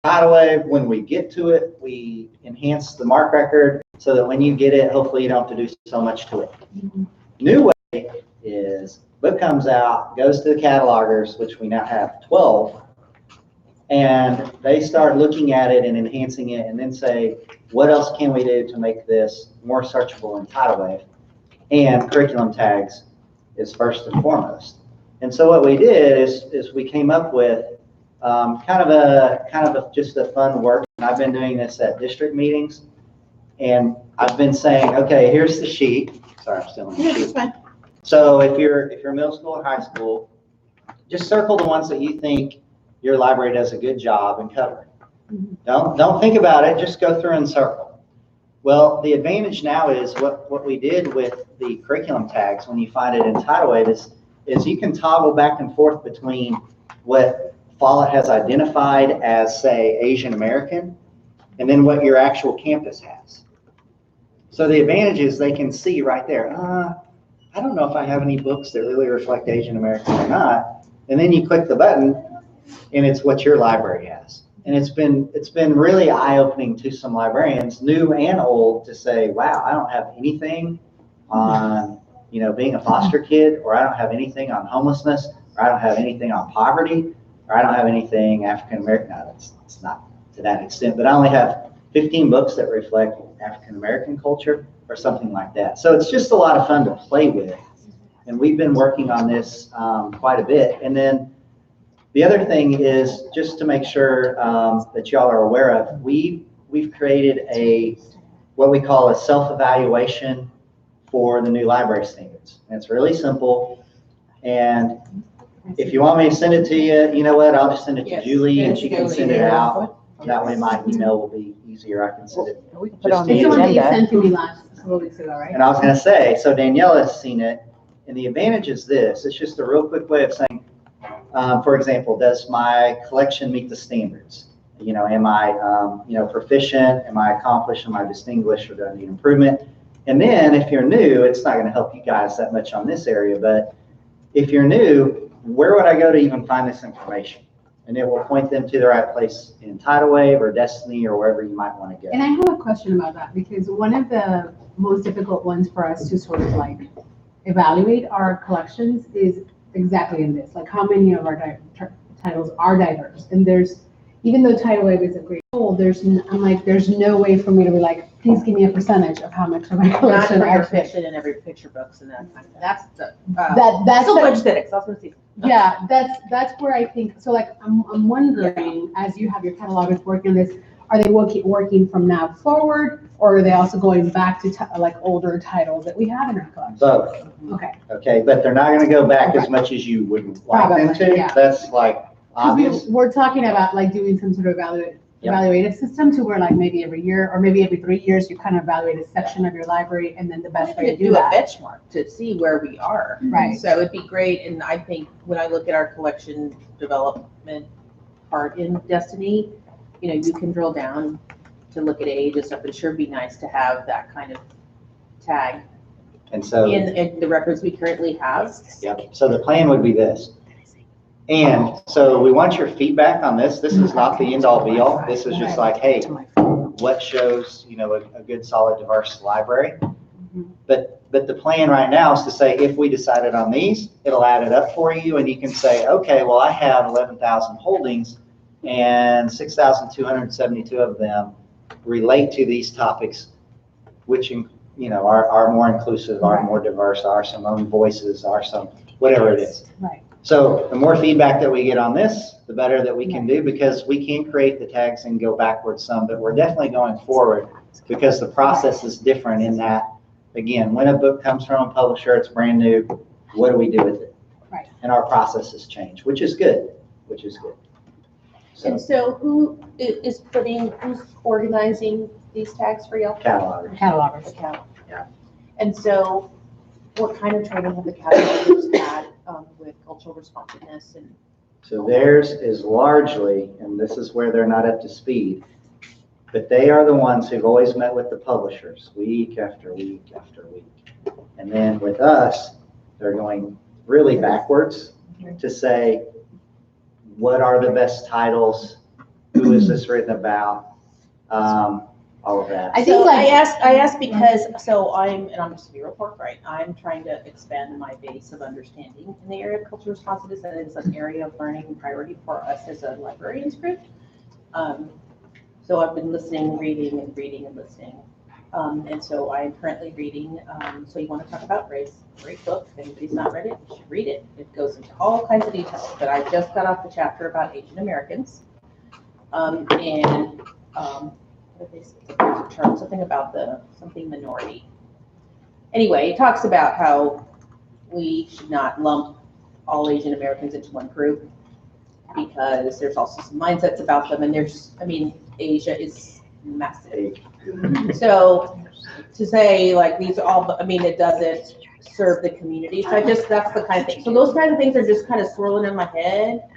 tidal wave, when we get to it, we enhance the mark record so that when you get it, hopefully you don't have to do so much to it. New way is book comes out, goes to the catalogers, which we now have 12, and they start looking at it and enhancing it and then say, what else can we do to make this more searchable in tidal wave? And curriculum tags is first and foremost. And so what we did is we came up with kind of just a fun work. And I've been doing this at district meetings, and I've been saying, okay, here's the sheet. Sorry, I'm still on the sheet. Fine. So if you're middle school or high school, just circle the ones that you think your library does a good job and cover. Don't think about it. Just go through and circle. Well, the advantage now is what we did with the curriculum tags when you find it in tidal wave is you can toggle back and forth between what Follett has identified as, say, Asian American, and then what your actual campus has. So the advantage is they can see right there, I don't know if I have any books that really reflect Asian American or not. And then you click the button and it's what your library has. And it's been really eye-opening to some librarians, new and old, to say, wow, I don't have anything on, being a foster kid, or I don't have anything on homelessness, or I don't have anything on poverty, or I don't have anything African American. No, it's not to that extent, but I only have 15 books that reflect African American culture or something like that. So it's just a lot of fun to play with. And we've been working on this quite a bit. And then the other thing is, just to make sure that y'all are aware of, we've created what we call a self-evaluation for the new library standards. And it's really simple. And if you want me to send it to you, you know what? I'll just send it to Julie and she can send it out. That way my email will be easier. I can send it. We can put on the agenda. You sent to me last couple weeks ago, right? And I was going to say, so Daniela has seen it, and the advantage is this. It's just a real quick way of saying, for example, does my collection meet the standards? Am I, proficient? Am I accomplished? Am I distinguished? Or do I need improvement? And then if you're new, it's not going to help you guys that much on this area, but if you're new, where would I go to even find this information? And it will point them to the right place in Tidal Wave or Destiny or wherever you might want to go. And I have a question about that, because one of the most difficult ones for us to sort of like evaluate our collections is exactly in this, like how many of our titles are diverse. And even though Tidal Wave is a great tool, there's no way for me to be like, please give me a percentage of how much of my collection are fiction in every picture books and that kind of thing. That's the that's still aesthetics. I was going to say. Yeah, that's where I think. So like I'm wondering, as you have your catalogers working on this, are they working from now forward, or are they also going back to like older titles that we have in our collection? Both. Okay. Okay, but they're not going to go back as much as you would like them to. Yeah. That's like obvious. We're talking about like doing some sort of evaluative system to where like maybe every year or maybe every 3 years you kind of evaluate a section of your library, and then the best way to do that. A benchmark to see where we are. Right. So it'd be great, and I think when I look at our collection development part in Destiny, you can drill down to look at age and stuff, but it sure be nice to have that kind of tag And so in the records we currently have. Yep. So the plan would be this. And so we want your feedback on this. This is not the end all be all. This is just like, hey, what shows, a good solid diverse library. But the plan right now is to say, if we decided on these, it'll add it up for you. And you can say, okay, well, I have 11,000 holdings and 6,272 of them relate to these topics, which, are more inclusive, are more diverse, are some own voices, are some, whatever it is. Right. So the more feedback that we get on this, the better that we can do, because we can create the tags and go backwards some, but we're definitely going forward because the process is different in that, again, when a book comes from a publisher, it's brand new, what do we do with it? Right. And our process has changed, which is good. And so who's organizing these tags for y'all? Catalogers. Yeah. And so what kind of training have the catalogers had with cultural responsiveness? And So theirs is largely, and this is where they're not up to speed, but they are the ones who've always met with the publishers week after week after week. And then with us, they're going really backwards to say, what are the best titles who is this written about, all of that. I think So like- I asked because, and I'm just to be real forthright, I'm trying to expand my base of understanding in the area of cultural responsiveness, and it's an area of learning priority for us as a librarians group. So I've been listening, reading, and listening. And so I'm currently reading, So You Want to Talk About Race, great book. If anybody's not read it, you should read it. It goes into all kinds of details, but I just got off the chapter about Asian Americans. What did they say? There's a term, something about something minority. Anyway, it talks about how we should not lump all Asian Americans into one group because there's also some mindsets about them, and Asia is massive. So to say like these are all, it doesn't serve the community. So that's the kind of thing. So those kind of things are just kind of swirling in my head,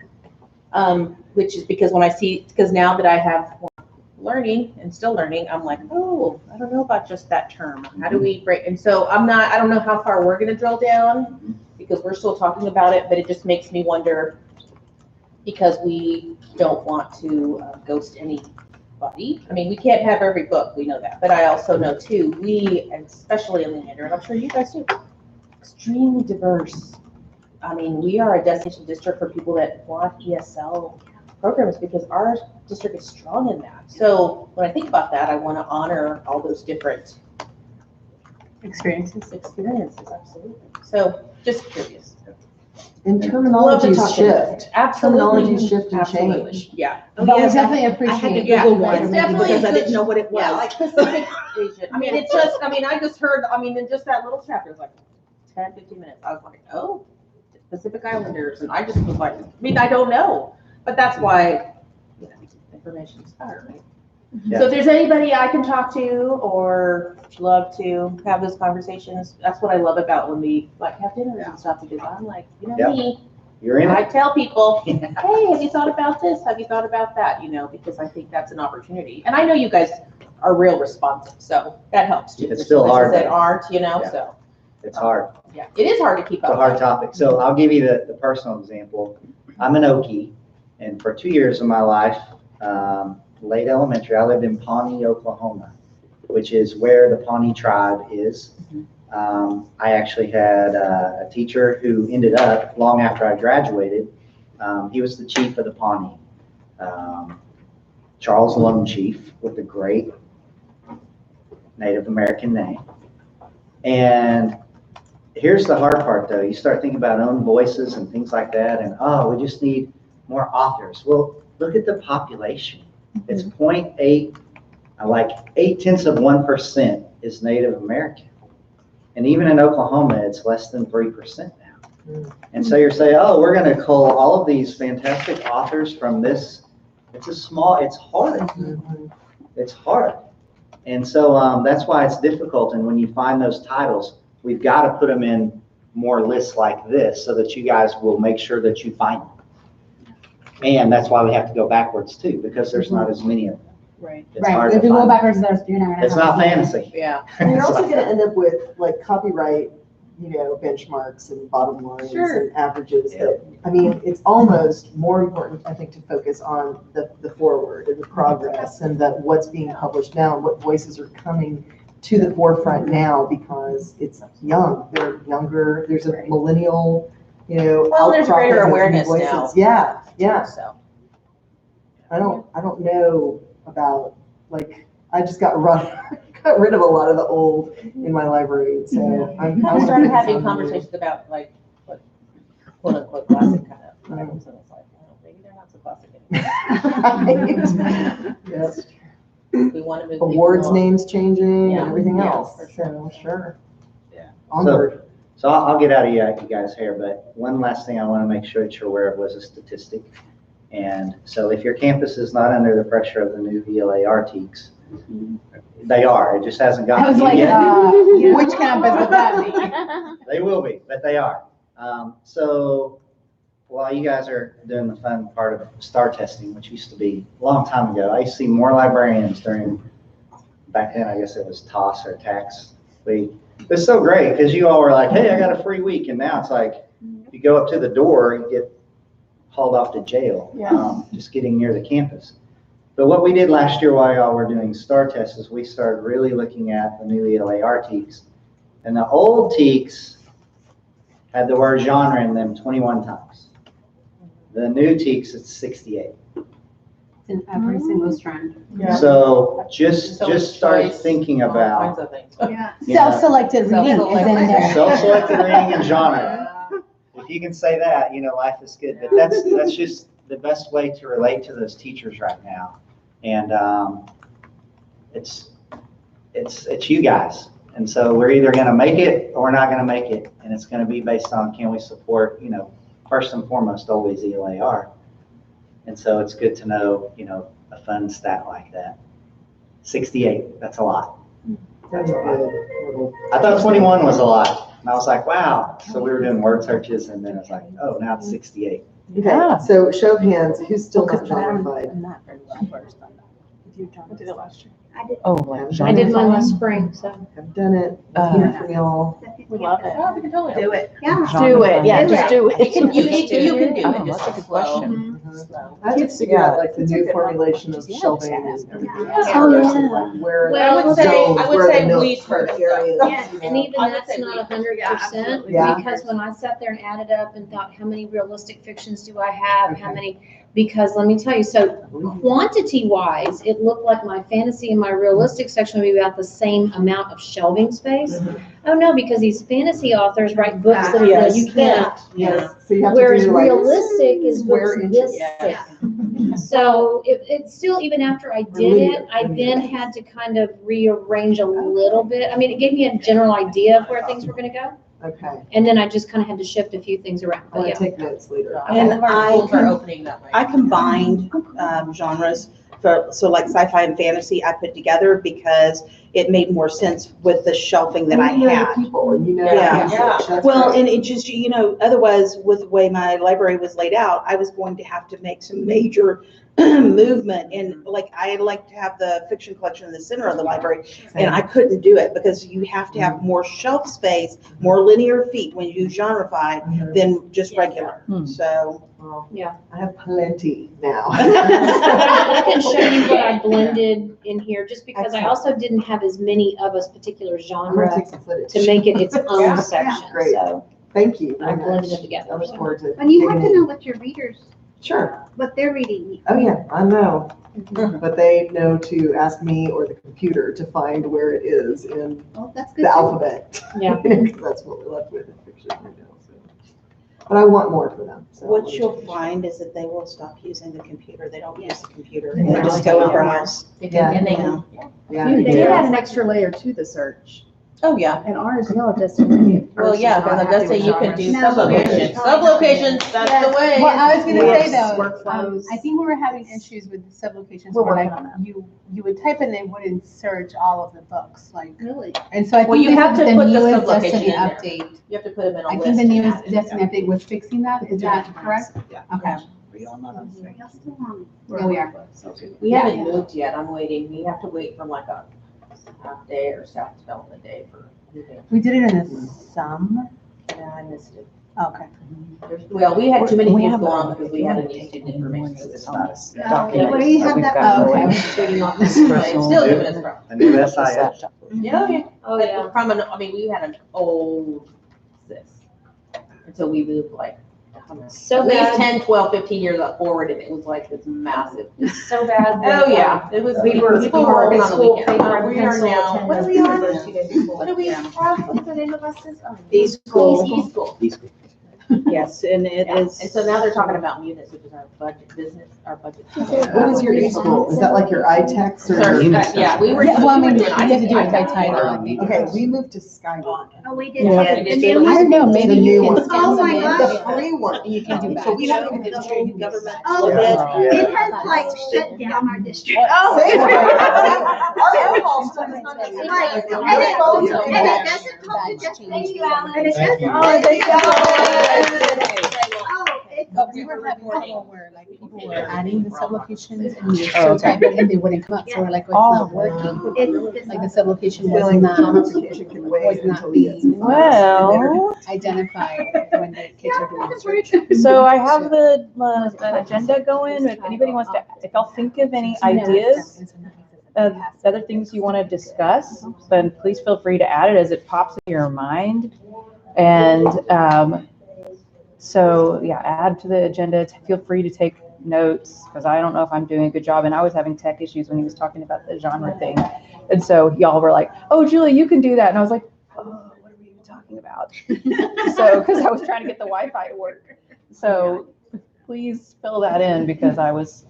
which is because now that I have more learning and still learning, I'm like, oh, I don't know about just that term. How do we break? And so I don't know how far we're going to drill down because we're still talking about it, but it just makes me wonder because we don't want to ghost anybody. We can't have every book, we know that, but I also know too, we, especially in Leander, and I'm sure you guys too, extremely diverse. We are a destination district for people that want ESL programs because our district is strong in that. So when I think about that, I want to honor all those different experiences. Absolutely. So just curious. And Love to terminologies talk about shift. it. Absolutely. Terminologies shift and Absolutely. change. Yeah. But we definitely I had to appreciate. Google Yeah, one it's definitely because I a didn't good- know what it was. Yeah, like Pacific Asian. It's just, I just heard, in just that little chapter, it's like 10, 15 minutes. I was like, oh, Pacific Islanders. And I just was like, I don't know. But that's why, information is power, right? Yeah. So if there's anybody I can talk to or love to have those conversations, that's what I love about when we have dinners and stuff, because I'm like, Yeah. me, You're in I it. tell people, hey, have you thought about this? Have you thought about that? Because I think that's an opportunity. And I know you guys are real responsive, so that helps too. It's There's still places hard, that though. aren't, Yeah. so, It's hard. yeah. It is hard to keep It's up. a hard topic. So I'll give you the personal example. I'm an Okie, and for 2 years of my life, late elementary, I lived in Pawnee, Oklahoma, which is where the Pawnee tribe is. I actually had a teacher who ended up, long after I graduated, he was the chief of the Pawnee, Charles Lone Chief, with a great Native American name. And here's the hard part, though. You start thinking about own voices and things like that, and we just need more authors. Well, look at the population. It's 0.8, like 0.8% is Native American. And even in Oklahoma, it's less than 3% now. And so you're saying, we're going to cull all of these fantastic authors from this. It's hard. It's hard. And so that's why it's difficult. And when you find those titles, we've got to put them in more lists like this so that you guys will make sure that you find them. And that's why we have to go backwards too, because there's not as many of them. Right. It's hard If to you go find. backwards, you're not gonna. It's have not as many. fantasy. Yeah. And you're also gonna end up with like copyright, benchmarks and bottom lines Sure. and averages. Yeah. That, it's almost more important, I think, to focus on the forward and the progress and what's being published now and what voices are coming to the forefront now because it's young. They're younger. There's a millennial, Well, there's outcropping greater of new awareness voices. now. Yeah. So. I don't know about I just got rid of a lot of the old in my library, so I Kind of wanna started focus having on the new. conversations about what quote unquote classic kind of titles, and it's like, maybe they're not so classic anymore. Yes. We want to move people Awards along. names changing Yeah. and everything Yeah, else, for so sure. Yeah. Onward. So I'll get out of you guys' hair, but one last thing I want to make sure that you're aware of was a statistic. And so if your campus is not under the pressure of the new ELA RTECs, they are. It just hasn't I gotten was to like, you yet. which campus would that be? They will be, but they are. So while you guys are doing the fun part of STAR testing, which used to be a long time ago, I used to see more librarians back then, I guess it was TOS or tax week. It's so great because you all were like, hey, I got a free week. And now it's like, you go up to the door, you get hauled off to jail, just getting near the campus. But what we did last year while y'all were doing STAR tests is we started really looking at the new ELAR TEKs. And the old TEKs had the word genre in them 21 times. The new TEKs, it's 68. In every single strand. Yeah. So just start choice, thinking all about kinds of things. Yeah. Yeah. Self-selected reading is in there. self-selected reading and genre. If you can say that, life is good. But that's just the best way to relate to those teachers right now. And it's you guys. And so we're either going to make it or we're not going to make it. And it's going to be based on, can we support, first and foremost, always ELAR. And so it's good to know, a fun stat like that. 68, that's a lot. That's good. I thought 21 was a lot. And I was like, wow. So we were doing word searches and then it's like, oh, now it's 68. Okay, so show of hands, who's still not genrefied? I'm not very well versed on that. I did it last year. Oh, like I did mine last spring, so. I've done it, here for y'all. We love it. Oh, we can totally Do it. Do it, yeah, Do just it. do You it. can do it, Oh, just that's a good slow. question. I had to figure out like the It's a new good one. formulation of Yeah, shelving it's and everything. Yeah. else. Oh, yeah. Like where Well, I would the say- zones, I would where the say notes, weeds where first, areas, though. Yeah, you and know. even I would that's say not we- 100%, Yeah. because when I sat there and added up and thought, how many realistic fictions do I have, how Okay. many, because let me tell you, so quantity-wise, it looked like my fantasy and my realistic section would be about the same amount of shelving space. Oh, no, because these fantasy authors write books that are Yeah, this you thick, can't. Yes, so you have to whereas do like realistic is square books inches. this thick. So it's still, even after I did it, I then had to kind of rearrange a little bit. I mean, it gave me a general idea of where things were gonna go, Okay, and then I just kind of had to shift a few things around, I'm but gonna yeah. take notes later. And And our I schools are can- opening that way. I combined genres so like sci-fi and fantasy I put together because it made more sense with the shelving that I And you know the had. people and you know Yeah. the research. That's Well, great. and it just, otherwise with the way my library was laid out, I was going to have to make some major movement. And like, I like to have the fiction collection in the center of the library, and I couldn't do it because you have to have more shelf space, more linear feet when you do genrefied Mhm. than just regular. Hmm. So, Well, Yeah. I have plenty now. I can show you what I blended in here, just because I also didn't have as many of a particular I'm gonna genre take some footage. to make it its Yeah. own section, Great. so Thank you I very blended much. it together. I look so. forward to. And you have digging to in. know what your readers, Sure. what they're reading. Oh, yeah, I know. But they know to ask me or the computer to find where it is in Oh, that's good. the too. alphabet. Yeah. That's what we're left with in fiction right now. So. But I want more for them. So what I'm you'll gonna- find is that they will stop using the computer. They don't use the computer. Yeah. They just go and browse. Yeah. And they, Yeah. Yeah. You did yeah. add an extra layer to the search. oh, yeah. And ours, y'all just didn't. Well, yeah, because it does say you can do No. sublocations. Sublocations, that's the way. Well, I was gonna We say have though, workflows. I think we were having issues with sublocations We're where working like on that. you would type in, they wouldn't search all of the books, like, Really? and so I Well, think you this have is to the put the newest sublocation Destiny in there. update. You have to put them in a I list. think the and newest add it. Destiny update was fixing that, is that correct? Yeah. Okay. Are y'all not on there? Y'all still on? Yeah, we are. We haven't moved yet, I'm waiting, we have to wait for like a half day or South Development Day for moving. We did it in the summer. Yeah, I missed it. Okay. Well, we had too many We things have going it on on. because we had a new student information It's system. not a No, we have that. Oh, okay. I Oh, was reading on this. It's still giving us problems. A new SIS. Yeah. Oh, yeah. But from we had an old sys until we moved like So at least bad, 10, 12, 15 years up forward, and it was like this massive. so bad. Oh, yeah, it was, We were people were working on the school weekend. paper and We are pencil now, attendance. what are we on? What What do we have? What's the name of us? E-school. E-school. Yes, and it Yeah. is. And so now they're talking about munis, which is our budget, our budget. What is your e-school? Is that like your iText or? Sorry, your- yeah, we were. Yeah, well, I mean, we you were have to do it by doing title, I think. Okay, we moved to Skywalk. Oh, we did. Yeah. The new I one? don't know, maybe The you new can one. scan Oh, them my in. gosh. The free one. And you can do So we back. haven't even Administrative government. Oh, Yeah. it has like shut down our district. Oh. Like, Our and phone it calls- doesn't talk to just. Thank you, Alan. And it Thank doesn't. you. Oh, thank you. Oh, it We were having trouble where like people were adding the sublocations and you still type it and they wouldn't come up. So we're like, well, it's not working. Like the sublocation was Feeling not, notification can was wait not until we get being Well, identified when the kids are doing search. so I have the agenda going. If anybody wants to, if y'all think of any ideas, other things you want to discuss, then please feel free to add it as it pops in your mind. And so, yeah, add to the agenda. Feel free to take notes because I don't know if I'm doing a good job. And I was having tech issues when he was talking about the genre thing. And so y'all were like, oh, Julie, you can do that. And I was like, oh, what are we even talking about? So, because I was trying to get the Wi-Fi to work. So please fill that in because I was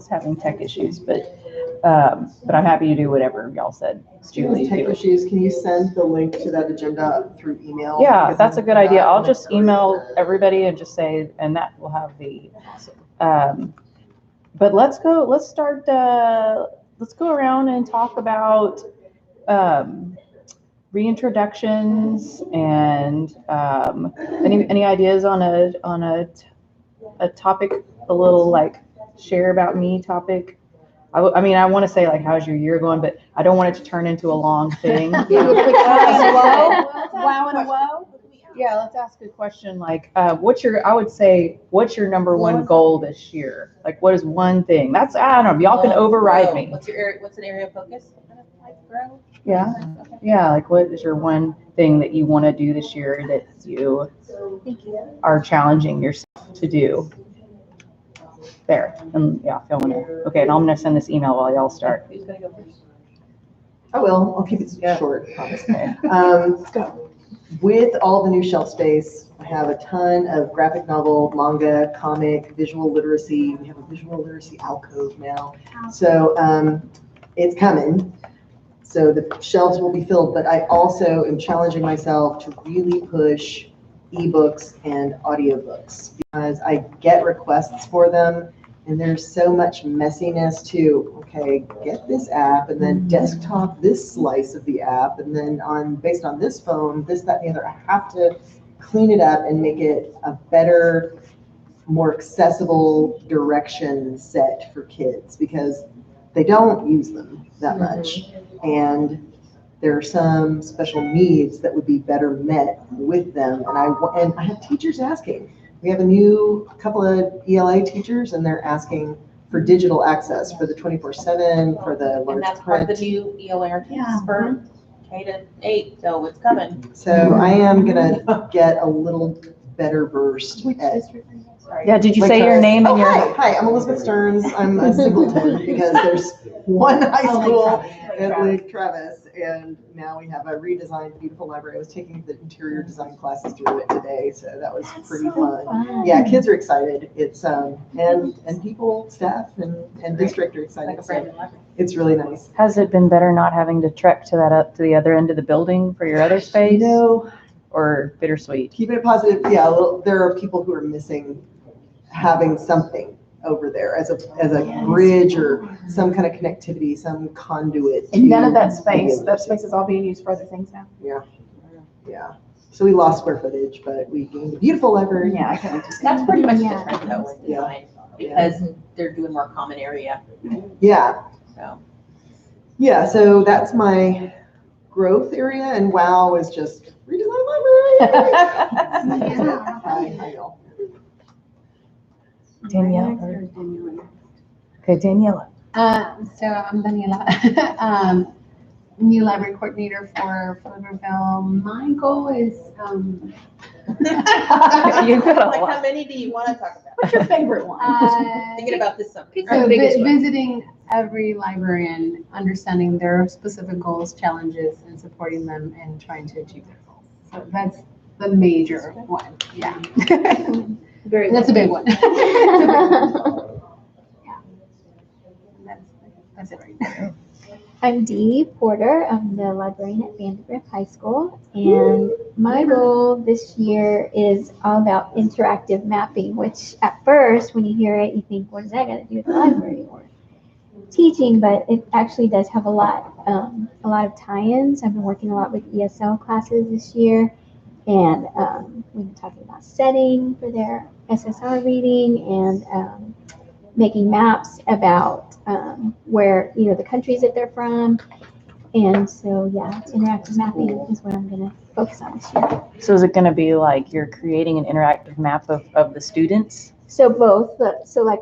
having tech issues, but I'm happy to do whatever y'all said. Julie, Tech do it. issues, can you send the link to that agenda through email? Yeah, Because that's a I'm good idea. not I'll gonna just create email the- everybody and just say, and that will have the, but let's go around and talk about, reintroductions and, any ideas on a topic, a little like share about me topic. I mean, I want to say like, how's your year going? But I don't want it to turn into a long thing. Wow and a whoa. Yeah, let's ask a question like, what's your number one goal this year? Like, what is one thing? That's, I don't know, y'all can override me. What's your area, what's an area of focus? Like grow? Yeah, yeah, like what is your one thing that you want to do this year that you are challenging yourself to do? There, and yeah, if y'all want to, okay, and I'm gonna send this email while y'all start. Who's gonna go first? I will, I'll keep it short, I promise. Okay. With all the new shelf space, I have a ton of graphic novel, manga, comic, visual literacy. We have a visual literacy alcove now. So it's coming. So the shelves will be filled, but I also am challenging myself to really push ebooks and audiobooks because I get requests for them. And there's so much messiness to, okay, get this app and then desktop this slice of the app and then based on this phone, this, that, and the other. I have to clean it up and make it a better, more accessible direction set for kids because they don't use them that much. And there are some special needs that would be better met with them. And I have teachers asking. We have a couple of ELA teachers and they're asking for digital access for the 24/7, for the large And that's part of the print. new ELA for K-8, so it's coming. So I am gonna get a little better versed at. Sorry. Yeah, did you say your name and your? Hi, I'm Elizabeth Stearns. I'm a singleton because there's one high school at Lake Travis. And now we have a redesigned, beautiful library. I was taking the interior design classes through it today, so that was pretty fun. Yeah, kids are excited. It's, and people, staff and district are excited. Like a brand new So library. it's really nice. Has it been better not having to trek to the other end of the building for your other space? No, Or bittersweet? keeping it positive. Yeah, there are people who are missing having something over there as a bridge or some kind of connectivity, some conduit. And none of to that space, the that space is all being used for other things now. Yeah. So we lost square footage, but we gained a beautiful library. Yeah, I can just. That's pretty much the Yeah. trend though with Yeah. design, because they're doing more common area, Yeah. so. Yeah, so that's my growth area, and WOW is just redesign library. Yeah. Hi, y'all. Danielle. Okay, Daniela. So I'm Daniela, new library coordinator for Pflugerville. My goal is, You've got a Like, lot. how many do you want to talk about? What's your favorite one? Thinking about this summer. so Biggest one. visiting every librarian, understanding their specific goals, challenges, and supporting them and trying to achieve their goals. So that's the major one, yeah. Very That's a big one. That's it right there. I'm Dee Porter. I'm the librarian at Vandergrift High School. And my goal this year is all about interactive mapping, which at first, when you hear it, you think, what is that got to do with the library or teaching? But it actually does have a lot of tie-ins. I've been working a lot with ESL classes this year. And we've been talking about setting for their SSR reading and making maps about where, the countries that they're from. And so, yeah, interactive mapping is what I'm going to focus on this year. So is it going to be like you're creating an interactive map of the students? So both, so like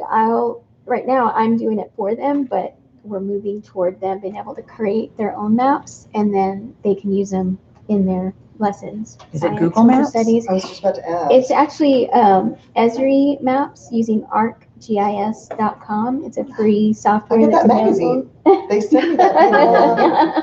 right now I'm doing it for them, but we're moving toward them being able to create their own maps and then they can use them in their lessons. Is it Science, Google social Maps? Studies. I was just about to ask. It's actually Esri Maps using arcgis.com. It's a free software. I get that that's magazine. available. They sent me that.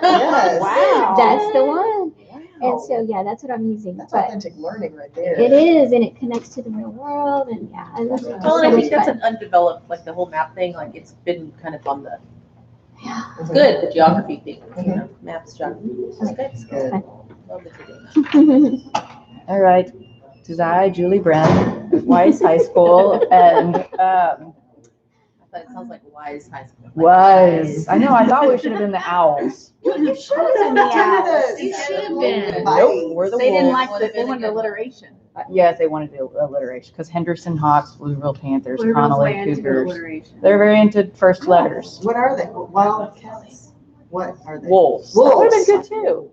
Yes. Wow. That's the one. Wow. And so, yeah, that's what I'm using. That's But authentic learning right there. it is, and it connects to the real world, and yeah, I love it. Well, and I So think much that's fun. an undeveloped, like the whole map thing, like it's been kind of on the, Mhm. good, the geography thing, Mhm. maps, geography. It's Good. Love that you're doing that. All right. This is I, Julie Brenn, of Wise High School, and I thought it sounds like Wise High School. Like was, I know, I thought we should have been the Owls. You should have been the Owls. You should have been. Nope, we're the They didn't Wolves. like they wanted alliteration. Yes, they wanted to alliteration, because Henderson Hawks, Louisville Panthers, Louisville's Connolly way into the Cougars. alliteration. They're very into first letters. What are they? Wildcats? What are they? Wolves. That would have been good too.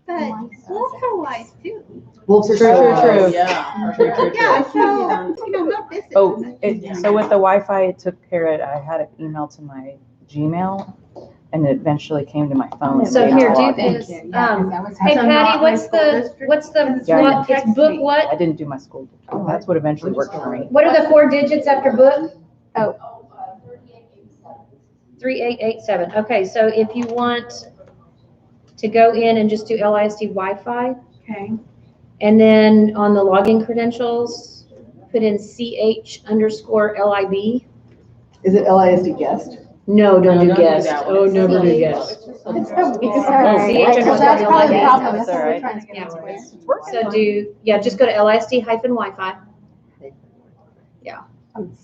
But wolves are wise too. Wolves are True, so true, wise. true. Yeah. True, true, Yeah, true. so, not this. Oh, so with the Wi-Fi, it took care of it. I had an email to my Gmail, and it eventually came to my phone. So and I here, do logged in. this. Yeah, 'cause that was- Hey so Patty, not my what's school the, district. what's the, Yeah. what, it's book what? I didn't do my school. That's what eventually worked for me. What are the 4 digits after book? 3887. Okay, so if you want to go in and just do LISD Wi-Fi, Okay. and then on the login credentials, put in CH_LIB. Is it LISD guest? No, don't No, do don't do guest. that one. Oh, never do CH. guest. It's all okay. right. CH Well, that's probably the LIB. problem. That's That's what all we're right. trying to get Yeah. to. So just go to LISD-Wi-Fi,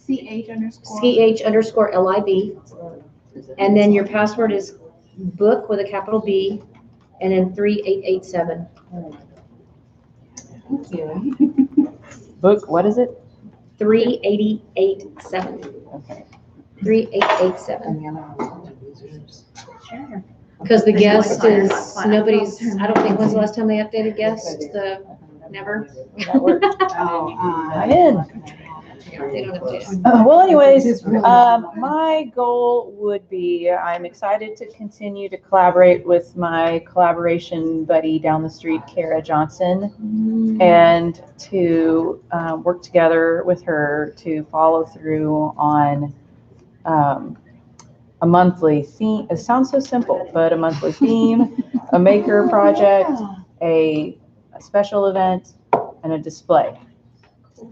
CH_. CH_LIB, and then your password is book with a capital B, and then 3887. Thank you. Book, what is it? 3887. Okay. 3887. Sure. Because the guest is, Fine. nobody's, I don't think, when's the last time they updated guest? Never? That worked. Oh, I'm in. They don't update it. Well, anyways, my goal would be, I'm excited to continue to collaborate with my collaboration buddy down the street, Kara Johnson, and to work together with her to follow through on a monthly theme. It sounds so simple, but a monthly theme, a maker project, a special event, and a display.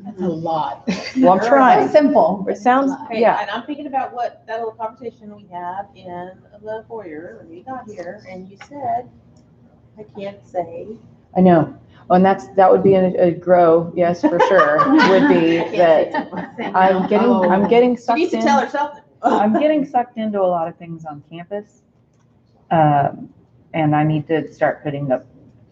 That's a lot. Well, I'm trying. Simple. It sounds, Okay, yeah. and I'm thinking about that little conversation we had in the foyer when we got here, and you said, I can't say. I know. Well, and that would be a grow, yes, for sure, would be that I'm getting She sucked needs to in. tell her something. I'm getting sucked into a lot of things on campus. And I need to start putting up,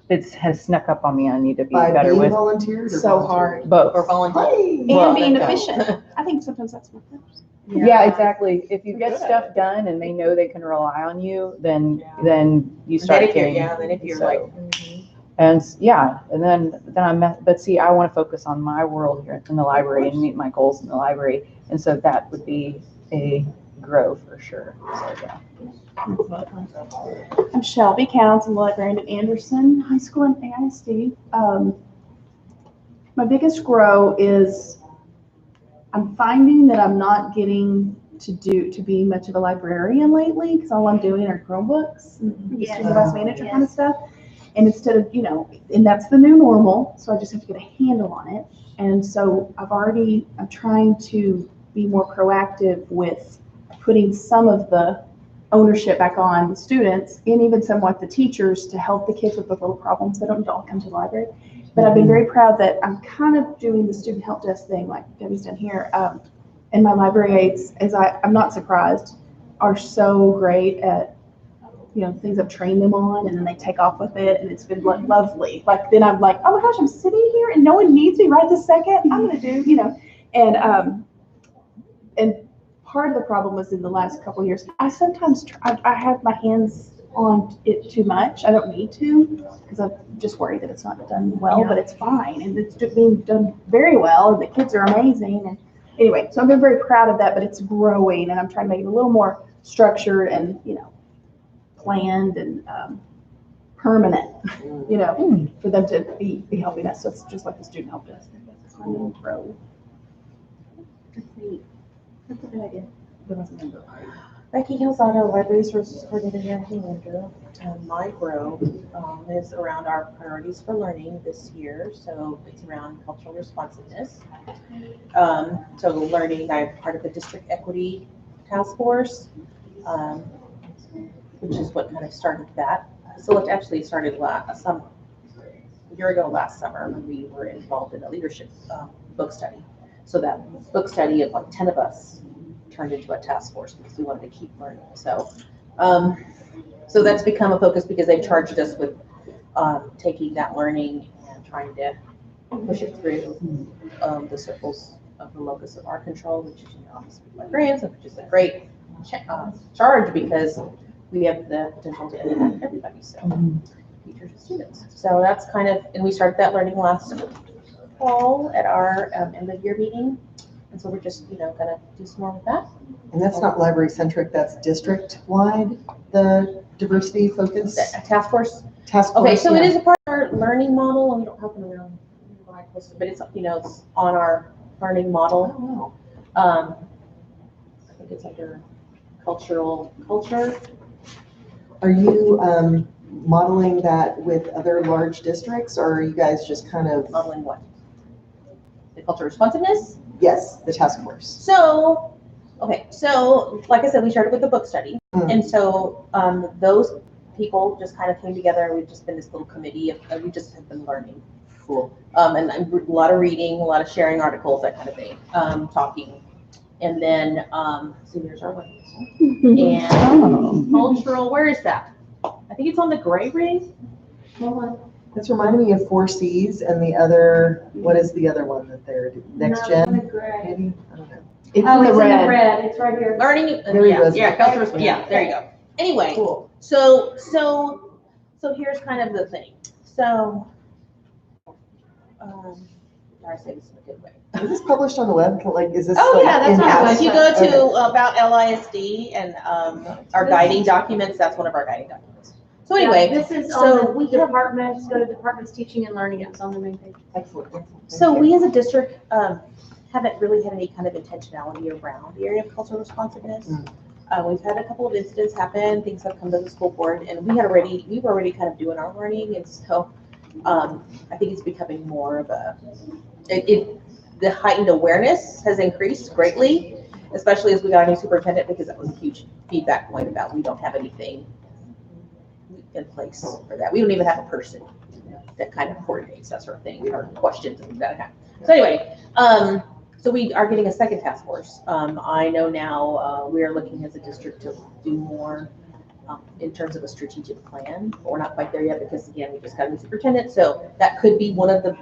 it has snuck up on me. I need to be By better being with volunteers or So volunteers? hard. both. Or volunteer. Hey. Well, And being okay. efficient. I think sometimes that's what matters. Yeah, exactly. If you get stuff done and they know they can rely on you, then you start Then if you're, getting. yeah, then if you're so- like. And yeah, and then but see, I want to focus on my world here in the library and meet my goals in the library. And so that would be a grow for sure. So yeah. I'm Shelby Counts. I'm a librarian at Anderson High School in AISD. My biggest grow is I'm finding that I'm not getting to be much of a librarian lately because all I'm doing are Chromebooks and Yes. student device manager kind of stuff. And instead of, and that's the new normal, so I just have to get a handle on it. And so I'm trying to be more proactive with putting some of the ownership back on the students and even somewhat the teachers to help the kids with the little problems that don't all come to the library. But I've been very proud that I'm kind of doing the student help desk thing like Debbie's done here. And my library aides, I'm not surprised, are so great at things I've trained them on, and then they take off with it, and it's been lovely. Like, then I'm like, oh my gosh, I'm sitting here and no one needs me right this second. I'm gonna do, and part of the problem was in the last couple of years, I sometimes, I have my hands on it too much. I don't need to, because I'm just worried that it's not done well, but it's fine, and it's being done very well, and the kids are amazing, and anyway, so I've been very proud of that, but it's growing, and I'm trying to make it a little more structured and, planned and permanent, for them to be helping us. So it's just like the student help desk. It's my little grow. That's neat. That's a good idea. There was a number. Becky Calzado, Library Resources Coordinator here in Andrew. My grow is around our priorities for learning this year. So it's around cultural responsiveness. So learning, I'm part of the district equity task force, which is what kind of started that. So it actually started a year ago last summer when we were involved in a leadership book study. So that book study of like 10 of us turned into a task force because we wanted to keep learning. So, so that's become a focus because they've charged us with taking that learning and trying to push it through the circles of the locus of our control, which is obviously librarians, which is a great charge because we have the potential to impact everybody, so teachers and students. So that's kind of, and we started that learning last fall at our end of year meeting. And so we're just, gonna do some more with that. And that's not library centric, that's district wide, the diversity focus The task force. task force. Okay, so yeah. it is a part of our learning model, and we don't have it around, but it's, it's on our learning model. Oh, wow. I think it's under culture. Are you modeling that with other large districts, or are you guys just kind of? Modeling what? The culture responsiveness? Yes, the task force. So, okay, so like I said, we started with the book study. And so those people just kind of came together. We've just been this little committee of, we just have been learning. Cool. And a lot of reading, a lot of sharing articles, that kind of thing, talking. And then seniors are one. And cultural, where is that? I think it's on the gray ring. Hold on. That's reminding me of 4Cs and the other, what is the other one that they're, next gen? Maybe? I don't know. It's in the red. It's right here. Learning, There he goes. culture, there you go. Anyway, Cool. so here's kind of the thing. So, I say this in a good way. Is this published on the web? Like, is this? Oh, like yeah, that's on the in-house? web. If you go to Okay. about LISD and our guiding documents, that's one of our guiding documents. So anyway, This is so on the departments, go to departments teaching and learning, it's on the main page. Excellent. So we as a district haven't really had any kind of intentionality around the area of cultural responsiveness. We've had a couple of incidents happen, things have come to the school board, and we were already kind of doing our learning, and so I think it's becoming more of the heightened awareness has increased greatly, especially as we got a new superintendent, because that was a huge feedback point about we don't have anything in place for that. We don't even have a person that kind of coordinates that sort of thing. We have questions and that kind. So anyway, so we are getting a second task force. I know now we are looking as a district to do more in terms of a strategic plan. But we're not quite there yet because again, we just got a new superintendent. So that could be one of the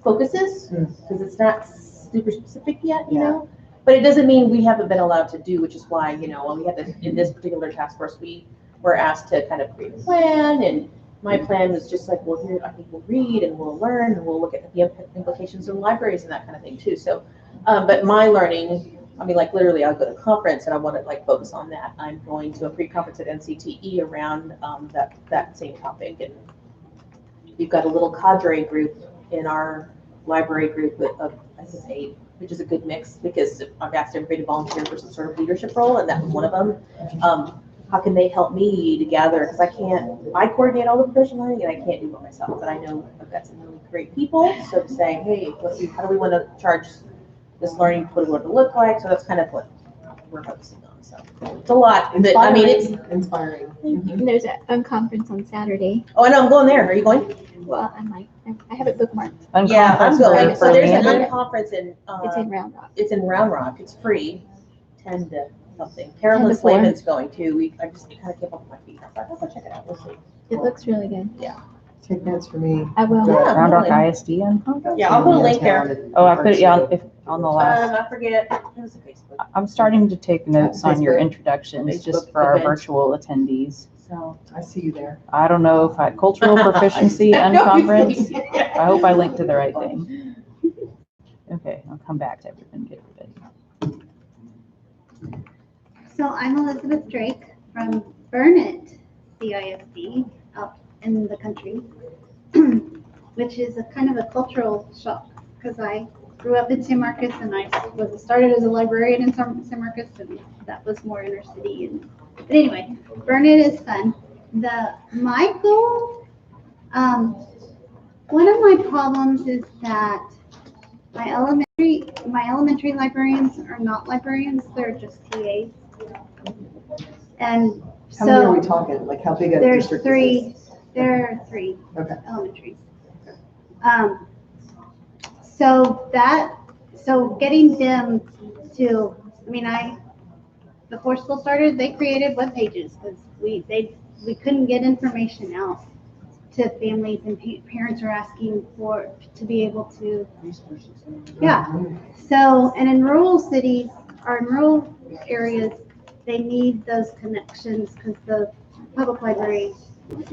focuses because it's not super specific yet, you know. But it doesn't mean we haven't been allowed to do, which is why, when we had this in this particular task force, we were asked to kind of create a plan, and my plan was just like, well, here, I think we'll read and we'll learn and we'll look at the implications of libraries and that kind of thing too. So, but my learning, I mean, like literally I'll go to a conference and I want to like focus on that. I'm going to a pre-conference at NCTE around that same topic. And we've got a little cadre group in our library group of, I think, 8, which is a good mix because I've asked everybody to volunteer for some sort of leadership role, and that was one of them. How can they help me to gather? Because I coordinate all the professional learning and I can't do it myself, but I know I've got some really great people. So to say, hey, how do we want to charge this learning? What do we want it to look like? So that's kind of what we're focusing on. So it's a lot, but I mean, it's inspiring. And there's a conference on Saturday. Oh, I know, I'm going there. Are you going? Well, I have it bookmarked. Yeah, I'm going. So there's an Leander. unconference in, It's in Round Rock. it's in Round Rock. It's free, 10 to something. Carolyn 10 to 4. Slayman's going too. I just kind of kept up with my feet. I thought, I'll go check it out. We'll see. It looks really good. Take notes for me. I will. Yeah, Round Rock totally. ISD info? Yeah, I'll put a link there. Oh, I put it, yeah, on the last. I forget. It was a Facebook. I'm starting to take notes on your Facebook. introductions, just Facebook for our event. virtual attendees. So. I see you there. I don't know if cultural proficiency I know you unconference. see. I hope I linked to the right thing. Okay, I'll come back to everybody, get everybody. So I'm Elizabeth Drake from Burnett CISD out in the country, which is a kind of a cultural shock because I grew up in San Marcos and I started as a librarian in San Marcos, and that was more inner city. But anyway, Burnett is fun. My goal, one of my problems is that my elementary librarians are not librarians, they're just TAs. And How many are so we talking? Like how big a there's district three, is this? there are 3 Okay. elementaries. So getting them to, before school started, they created web pages because we couldn't get information out to families, and parents are asking to be able to. Yeah. So, and in rural cities or in rural areas, they need those connections because the public library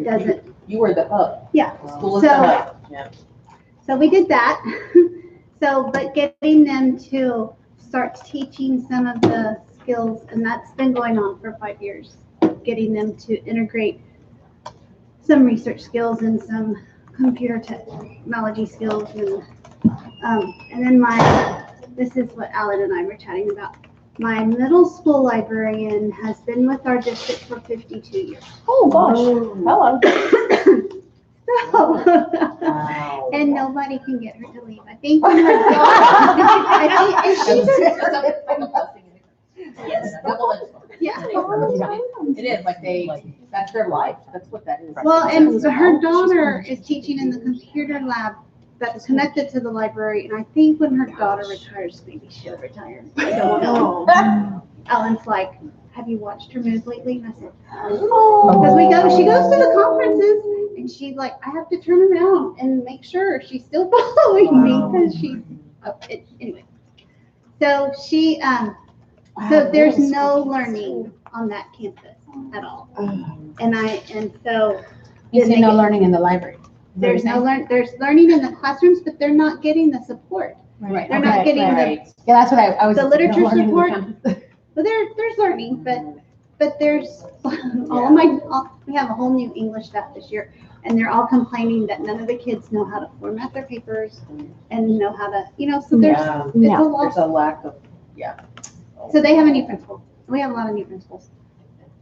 doesn't. You were the hub. Yeah. School is the hub. Yeah. So we did that. But getting them to start teaching some of the skills, and that's been going on for 5 years, getting them to integrate some research skills and some computer technology skills. And then this is what Alan and I were chatting about. My middle school librarian has been with our district for 52 years. Oh, gosh. Hello. So, and nobody can get her to leave. I think when her daughter, and she's Yes, double edged sword. yeah. It is, that's their life. That's what that is. Well, and so her daughter is teaching in the computer lab that's connected to the library, and I think when her daughter retires, maybe she'll retire. I don't know. Ellen's like, have you watched her move lately? And I said, because she goes to the conferences, and she's like, I have to turn around and make sure she's still following me because she's, anyway. So she, so there's no learning on that campus at all. And so. You say no learning in the library. There's there's learning in the classrooms, but they're not getting the support. Right. They're not getting Right. Yeah, that's what I was. The literature no learning in the support? campus. Well, there's learning, but there's we have a whole new English staff this year, and they're all complaining that none of the kids know how to format their papers and know how to, so there's, Yeah. it's a lot. There's a lack of, So they have a new principal. We have a lot of new principals.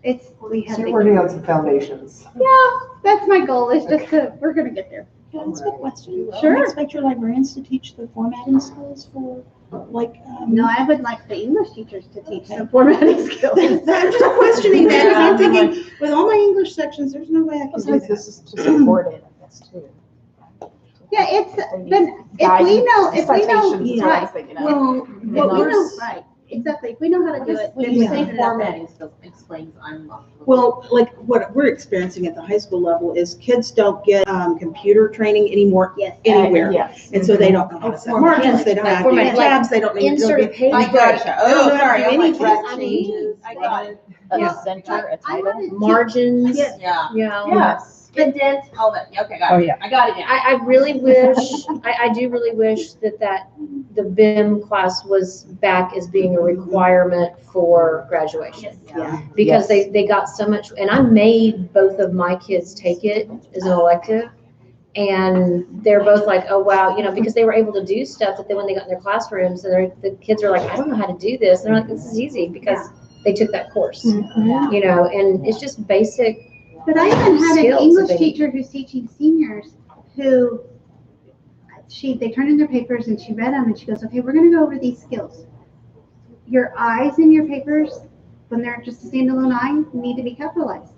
We have. So you're working on some foundations. Yeah, that's my goal, is just we're gonna get there. Can I ask a question? Sure. Do you expect your librarians to teach the formatting skills for, No, I would like the English teachers to teach the formatting skills. I'm just questioning that, 'cause I'm thinking, with all my English sections, there's no way I can do Besides, that. this is to support it, I guess, too. Yeah, then if we know, Citations, right, I was thinking of. well, what we know, right, exactly, if we know how to do it. when then you we say can do that. formatting skills, explains, I'm not. Well, like what we're experiencing at the high school level is kids don't get computer training anymore Yes. anywhere. Yes. And so they don't know how to set Formatting, margins, they don't know like how to do formatting, like tabs, they don't know. Insert a page I break. gotcha. Oh, They don't know how to sorry. do I'm like, anything. track changes. I got it. A Well, center, a I title. wanted to- Margins, Yes. Yeah. yes. Indent, all that. Yeah, okay, got it. Oh, yeah. I got it now. I really wish, I do really wish that the BIM class was back as being a requirement for graduation. Yeah. Because Yes. they got so much, and I made both of my kids take it as an elective. And they're both like, oh, wow, because they were able to do stuff that then when they got in their classrooms, and the kids are like, I don't know how to do this. And they're like, this is easy because they took that course, and it's just basic. But I even had an Skills English that they- teacher who's teaching seniors who, they turned in their papers and she read them and she goes, okay, we're gonna go over these skills. Your I's in your papers, when they're just a standalone I, need to be capitalized.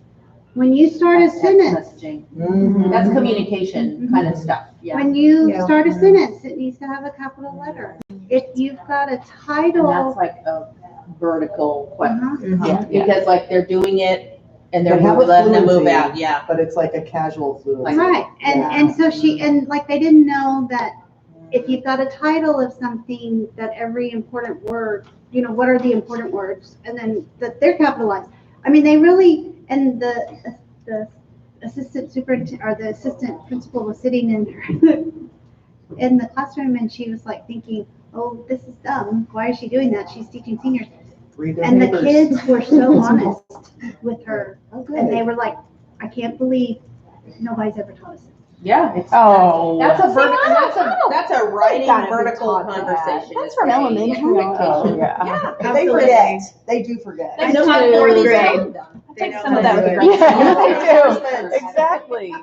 When you start a sentence, Messaging. Mhm. That's communication kind of stuff, yeah. when you Yeah. start a sentence, it needs to have a capital letter. If you've got a And that's title, like vertical question. Uh-huh. Because like they're doing it and they're They have a letting them move fluency. out, yeah. But it's like a casual fluency. Right, Yeah. and so and like they didn't know that if you've got a title of something, that every important word, what are the important words, and then that they're capitalized. I mean, they really, and the assistant superintendent, or the assistant principal was sitting in the classroom, and she was like thinking, oh, this is dumb, why is she doing that, she's teaching seniors. Read their And the papers. kids were so honest with her, Oh, good. and they were like, I can't believe nobody's ever taught us this. Yeah, it's, Oh. that's a vertical, See, that's a writing gotta be vertical taught that. conversation. That's It's from a elementary. expectation. Oh, yeah. Yeah. They forget. They do forget. They know taught how to fourth do it. grade. Take They some of don't that with do a it. grain of Yeah, salt. they do. Exactly.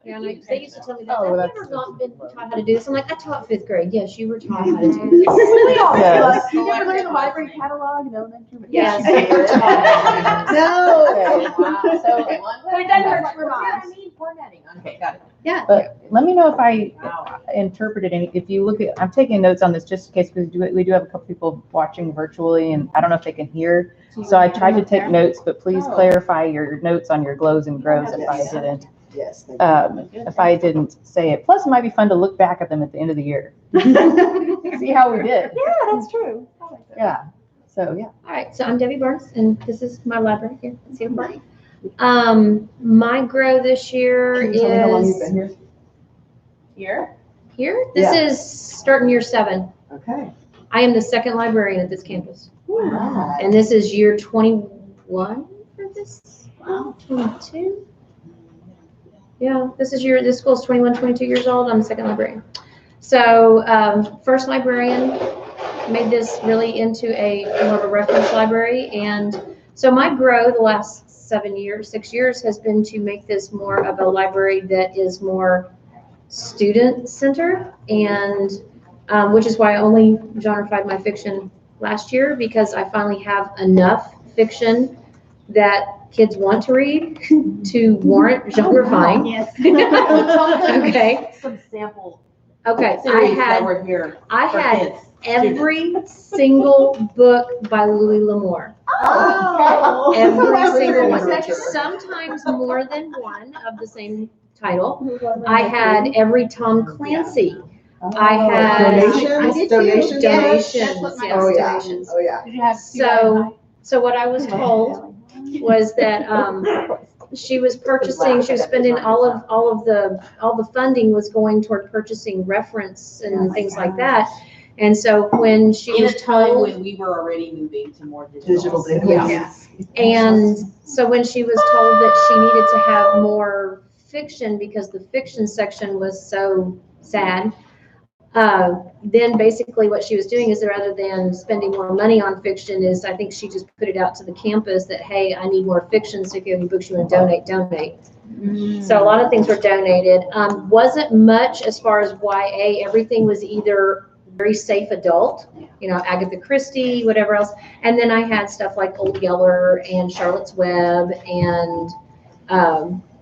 Yeah, and they used to tell me that, Oh, I've that's never such not a been good one. taught how to do this. I'm like, I taught 5th grade. Yes, you were taught how to do this. We all do. Yes. Like, you never learned the library catalog in elementary? but Yes. you did. No. Wow. So, But it doesn't hurt for I moms. mean, formatting. Okay, got it. Yeah. But let me know if I Wow. interpreted any, if you look at, I'm taking notes on this just in case, because we do have a couple people watching virtually, and I don't know if they can hear. So I tried to take notes, but please Oh. clarify your notes on your glows and grows if I Yes. didn't. Yes. thank you. If I didn't say it. Plus, it might be fun to look back at them at the end of the year. See how we did. Yeah, that's true. I like that. Yeah. So, yeah. All right, so I'm Debbie Burns, and this is my library here. See the front. My grow this year Can you tell me how long you've been is here? here. This Yeah. is starting year 7. Okay. I am the second librarian at this campus. Wow. And this is year 21 for this? Wow, 22? Yeah, this school's 21, 22 years old. I'm the second librarian. So, first librarian, made this really into more of a reference library. And so my grow the last 6 years has been to make this more of a library that is more student-centered, and which is why I only genreified my fiction last year, because I finally have enough fiction that kids want to read to warrant genreifying. Yes. Okay, Some sample. okay, Series that were here I for had kids. every single book by Louis L'Amour. Oh. Every single one. Section. Sometimes more than one of the same title. I had every Tom Clancy. I had Donations? Donations? donations, my yes, Oh, yeah. donations. Oh, yeah. Did you have So what I was told was that she was spending all the funding was going toward purchasing reference and things like that. And so when she In a was time told, when we were already moving to more digital. Digital data. Yeah. and so when she was told that she needed to have more fiction because the fiction section was so sad, then basically what she was doing is, rather than spending more money on fiction, is I think she just put it out to the campus that, hey, I need more fiction, so if you have any books you want to donate. So a lot of things were donated. Wasn't much as far as YA. Everything was either very safe adult, Agatha Christie, whatever else. And then I had stuff like Old Yeller and Charlotte's Web and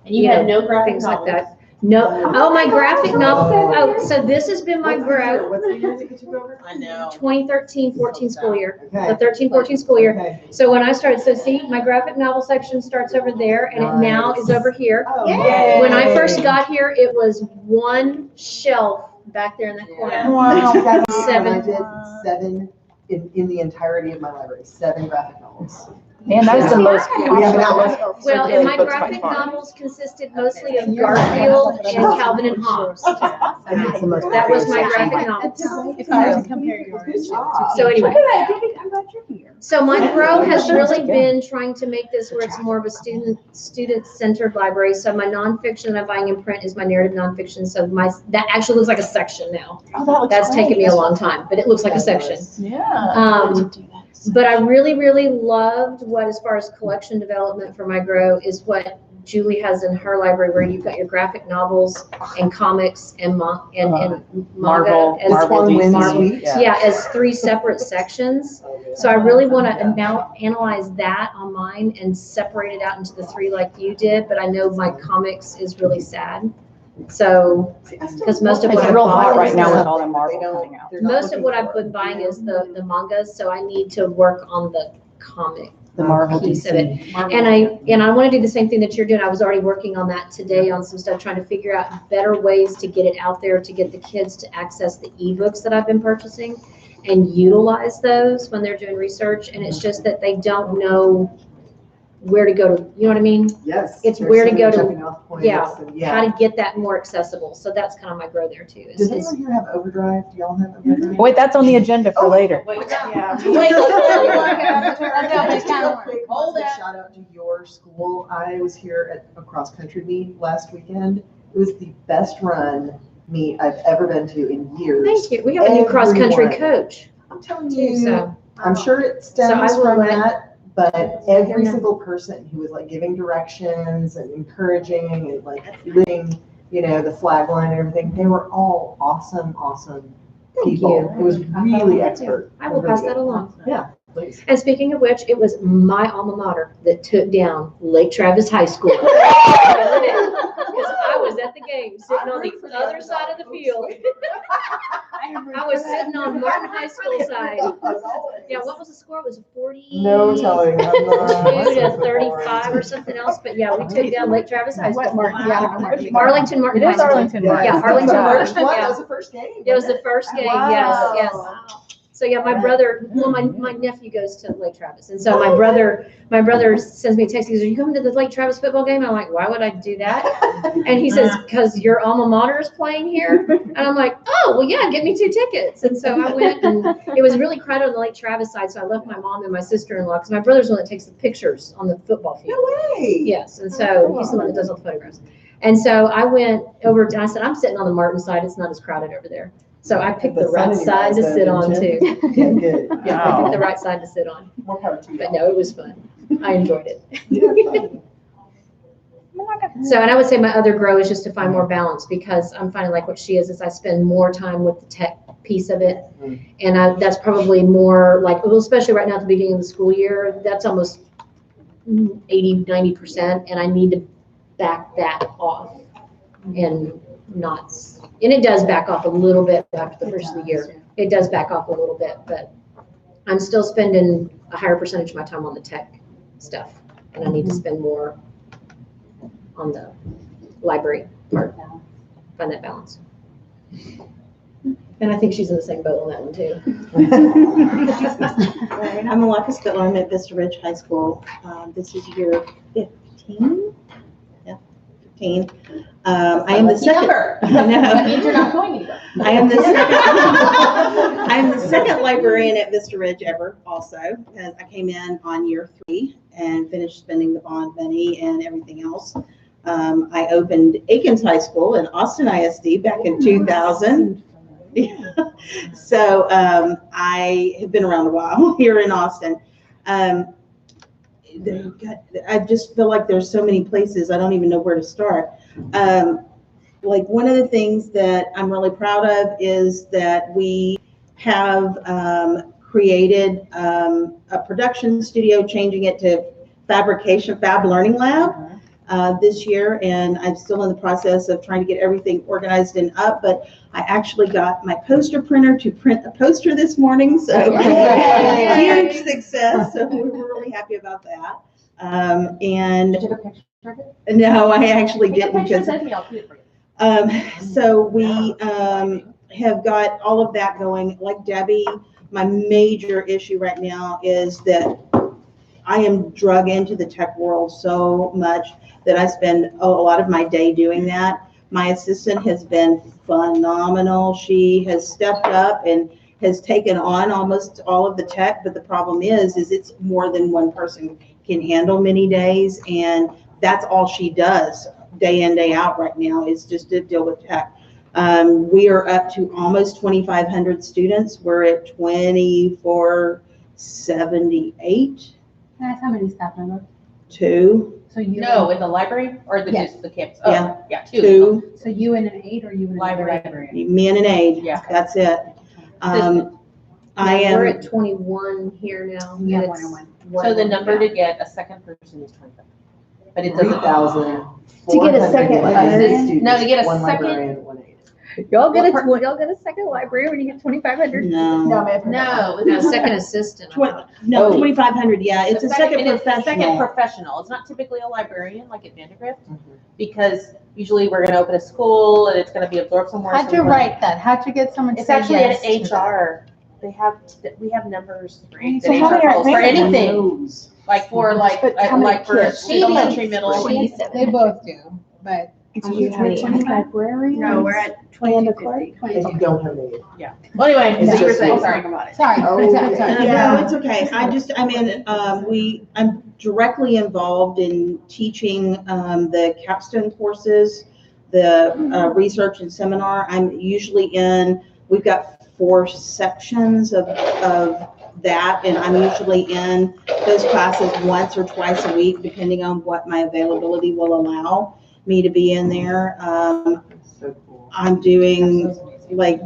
And you had no graphic things like novels. that. No, oh, my graphic novel. Oh, so this has been my grow. What's the year that you took over? I know. 2013-14 school year. Okay. The 13-14 school year. Okay. So when I started, so see, my graphic novel section starts over there, and it now is over here. Oh, Yay. When I first got here, it was one shelf back there in the corner. Wow. That's when I Seven. did 7 in the entirety of my library, 7 graphic novels. And that's the most. We have an outlet. Well, and my Books by graphic far. novels consisted mostly of Garfield and Calvin and Hobbes. That's the most That was my popular graphic novels. If I was to compare yours. So anyway. I'm glad you're here. So my grow has really been trying to make this where it's more of a student-centered library. So my nonfiction that I'm buying in print is my narrative nonfiction. So that actually looks like a section now. Oh, that looks That's taken me great. a long time, but it looks like a section. Yeah. But I really, really loved what, as far as collection development for my grow, is what Julie has in her library, where you've got your graphic novels and comics and manga Marvel, as Which one wins Marvel. each? Yeah, as 3 separate sections. So I really want to now analyze that on mine and separate it out into the 3 like you did, but I know my comics is really sad. So, because most of what It's I real bought hot right is now the- with all the They Marvel don't- coming out. they're not most of looking what I've for it. been buying is the mangas, so I need to work on the comic The Marvel piece of it. DC. And I want to do the same thing that you're doing. I was already working on that today on some stuff, trying to figure out better ways to get it out there, to get the kids to access the ebooks that I've been purchasing and utilize those when they're doing research. And it's just that they don't know where to go to, you know what I mean? Yes. It's there's where to so go many to- jumping off points yeah, and How to get that more accessible. So that's kind of my grow there too. Does anyone here have Overdrive? Do y'all have Overdrive? Wait, that's on the agenda for later. Yeah. Wait, Hold that. Shout out to your school. I was here at a cross-country meet last weekend. It was the best run meet I've ever been to in years. Thank you. We have a new cross-country Everyone. coach I'm telling too, you, so. I'm sure it So I stems will from let- that, but every Yeah. single person who was like giving directions and encouraging and like leading, the flag line and everything, they were all awesome Thank people. you. It was really expert. I will pass that along. Yeah, please. And speaking of which, it was my alma mater that took down Lake Travis High School. Because I was at the game, sitting on the other side of the field. I was sitting on Martin High School side. Yeah, what was the score? It was 40? No telling. I'm not- 2 to 35 or something else, but yeah, we took down Lake Travis High School. Arlington Martin It High is School. Arlington Martin. Yeah, Arlington That Martin, was the first one? yeah. That was the first game. It was the first game, yes, yes. So yeah, my brother, well, Hmm. my nephew goes to Lake Travis, and so my brother sends me a text. He says, "Are you coming to the Lake Travis football game?" I'm like, "Why would I do that?" And he says, "Because your alma mater is playing here." And I'm like, "Oh, well, yeah, get me 2 tickets." And so I went, and it was really crowded on the Lake Travis side, so I left my mom and my sister-in-law because my brother's the one that takes the pictures on the football field. No way. Yes, and so he's the one that does all the photographs. And so I went over, and I said, "I'm sitting on the Martin side. It's not as crowded over there." So I picked the right side to sit on too. Yeah, good. Yeah, I picked the right side to sit on. More power to you. But no, it was fun. I enjoyed it. Yeah. So, and I would say my other grow is just to find more balance because I'm finding like what she is I spend more time with the tech piece of it. And that's probably more like, well, especially right now at the beginning of the school year, that's almost 80, 90%. And I need to back that off and not, and it does back off a little bit after the first of the year. It does back off a little bit, but I'm still spending a higher percentage of my time on the tech stuff. And I need to spend more on the library part, find that balance. And I think she's in the same boat on that one too. Right, I'm Malaka Spitler. I'm at Vista Ridge High School. This is year 15. Yeah, 15. I am the second. I know. That means you're not going anywhere. I am the second. I am the second librarian at Vista Ridge ever. Also, and I came in on year 3 and finished spending the bond money and everything else. I opened Aikens High School in Austin ISD back in 2000. Yeah. So I have been around a while here in Austin. I just feel like there's so many places, I don't even know where to start. Like one of the things that I'm really proud of is that we have created a production studio, changing it to Fab Learning Lab this year, and I'm still in the process of trying to get everything organized and up, but I actually got my poster printer to print a poster this morning, so huge success, so we were really happy about that. And Did you have a picture of it? no, I actually Take a didn't picture and because send me, I'll keep it for you. so we have got all of that going. Like Debbie, my major issue right now is that I am drug into the tech world so much that I spend a lot of my day doing that. My assistant has been phenomenal. She has stepped up and has taken on almost all of the tech, but the problem is it's more than one person can handle many days, and that's all she does day in, day out right now is just to deal with tech. We are up to almost 2,500 students. We're at 2,478. Can I ask how many staff members? 2. So you. No, in the library or the, Yes. just the campus? Yeah. Oh, yeah, 2. 2, So you and an 8 or you and Library. a library? me and an aide. Yeah. That's it. I We're am, at 21 here now. Yeah, and one it's and one. So the one, number yeah. to get a second person is 25. But it doesn't. 3,496 librarian? students. No, to get a one second- librarian, one aide. Y'all get a second library when you get 2,500? No. No, ma'am. No, second assistant. No, Oh. 2,500, yeah, it's a second and it's a second professional. professional. It's not typically a librarian like at Vandergrift, Mhm. because usually we're gonna open a school and it's gonna be absorbed somewhere. How'd you somewhere. write that? How'd you get someone to It's say actually yes an to that? HR. We have numbers for So how many are for anything, Knows. like for like, But how many like for kids? elementary, middle. They both do, but It's Do you usually have any- 20 librarians. No, we're at And a 2250. clerk. And you don't have an aide. Well, anyway, It's so you were just- saying, sorry. sorry. Oh, sorry. No, it's okay. I'm directly involved in teaching the capstone courses, the research and seminar. I'm usually we've got 4 sections of that, and I'm usually in those classes once or twice a week, depending on what my availability will allow me to be in there. So cool. I'm doing like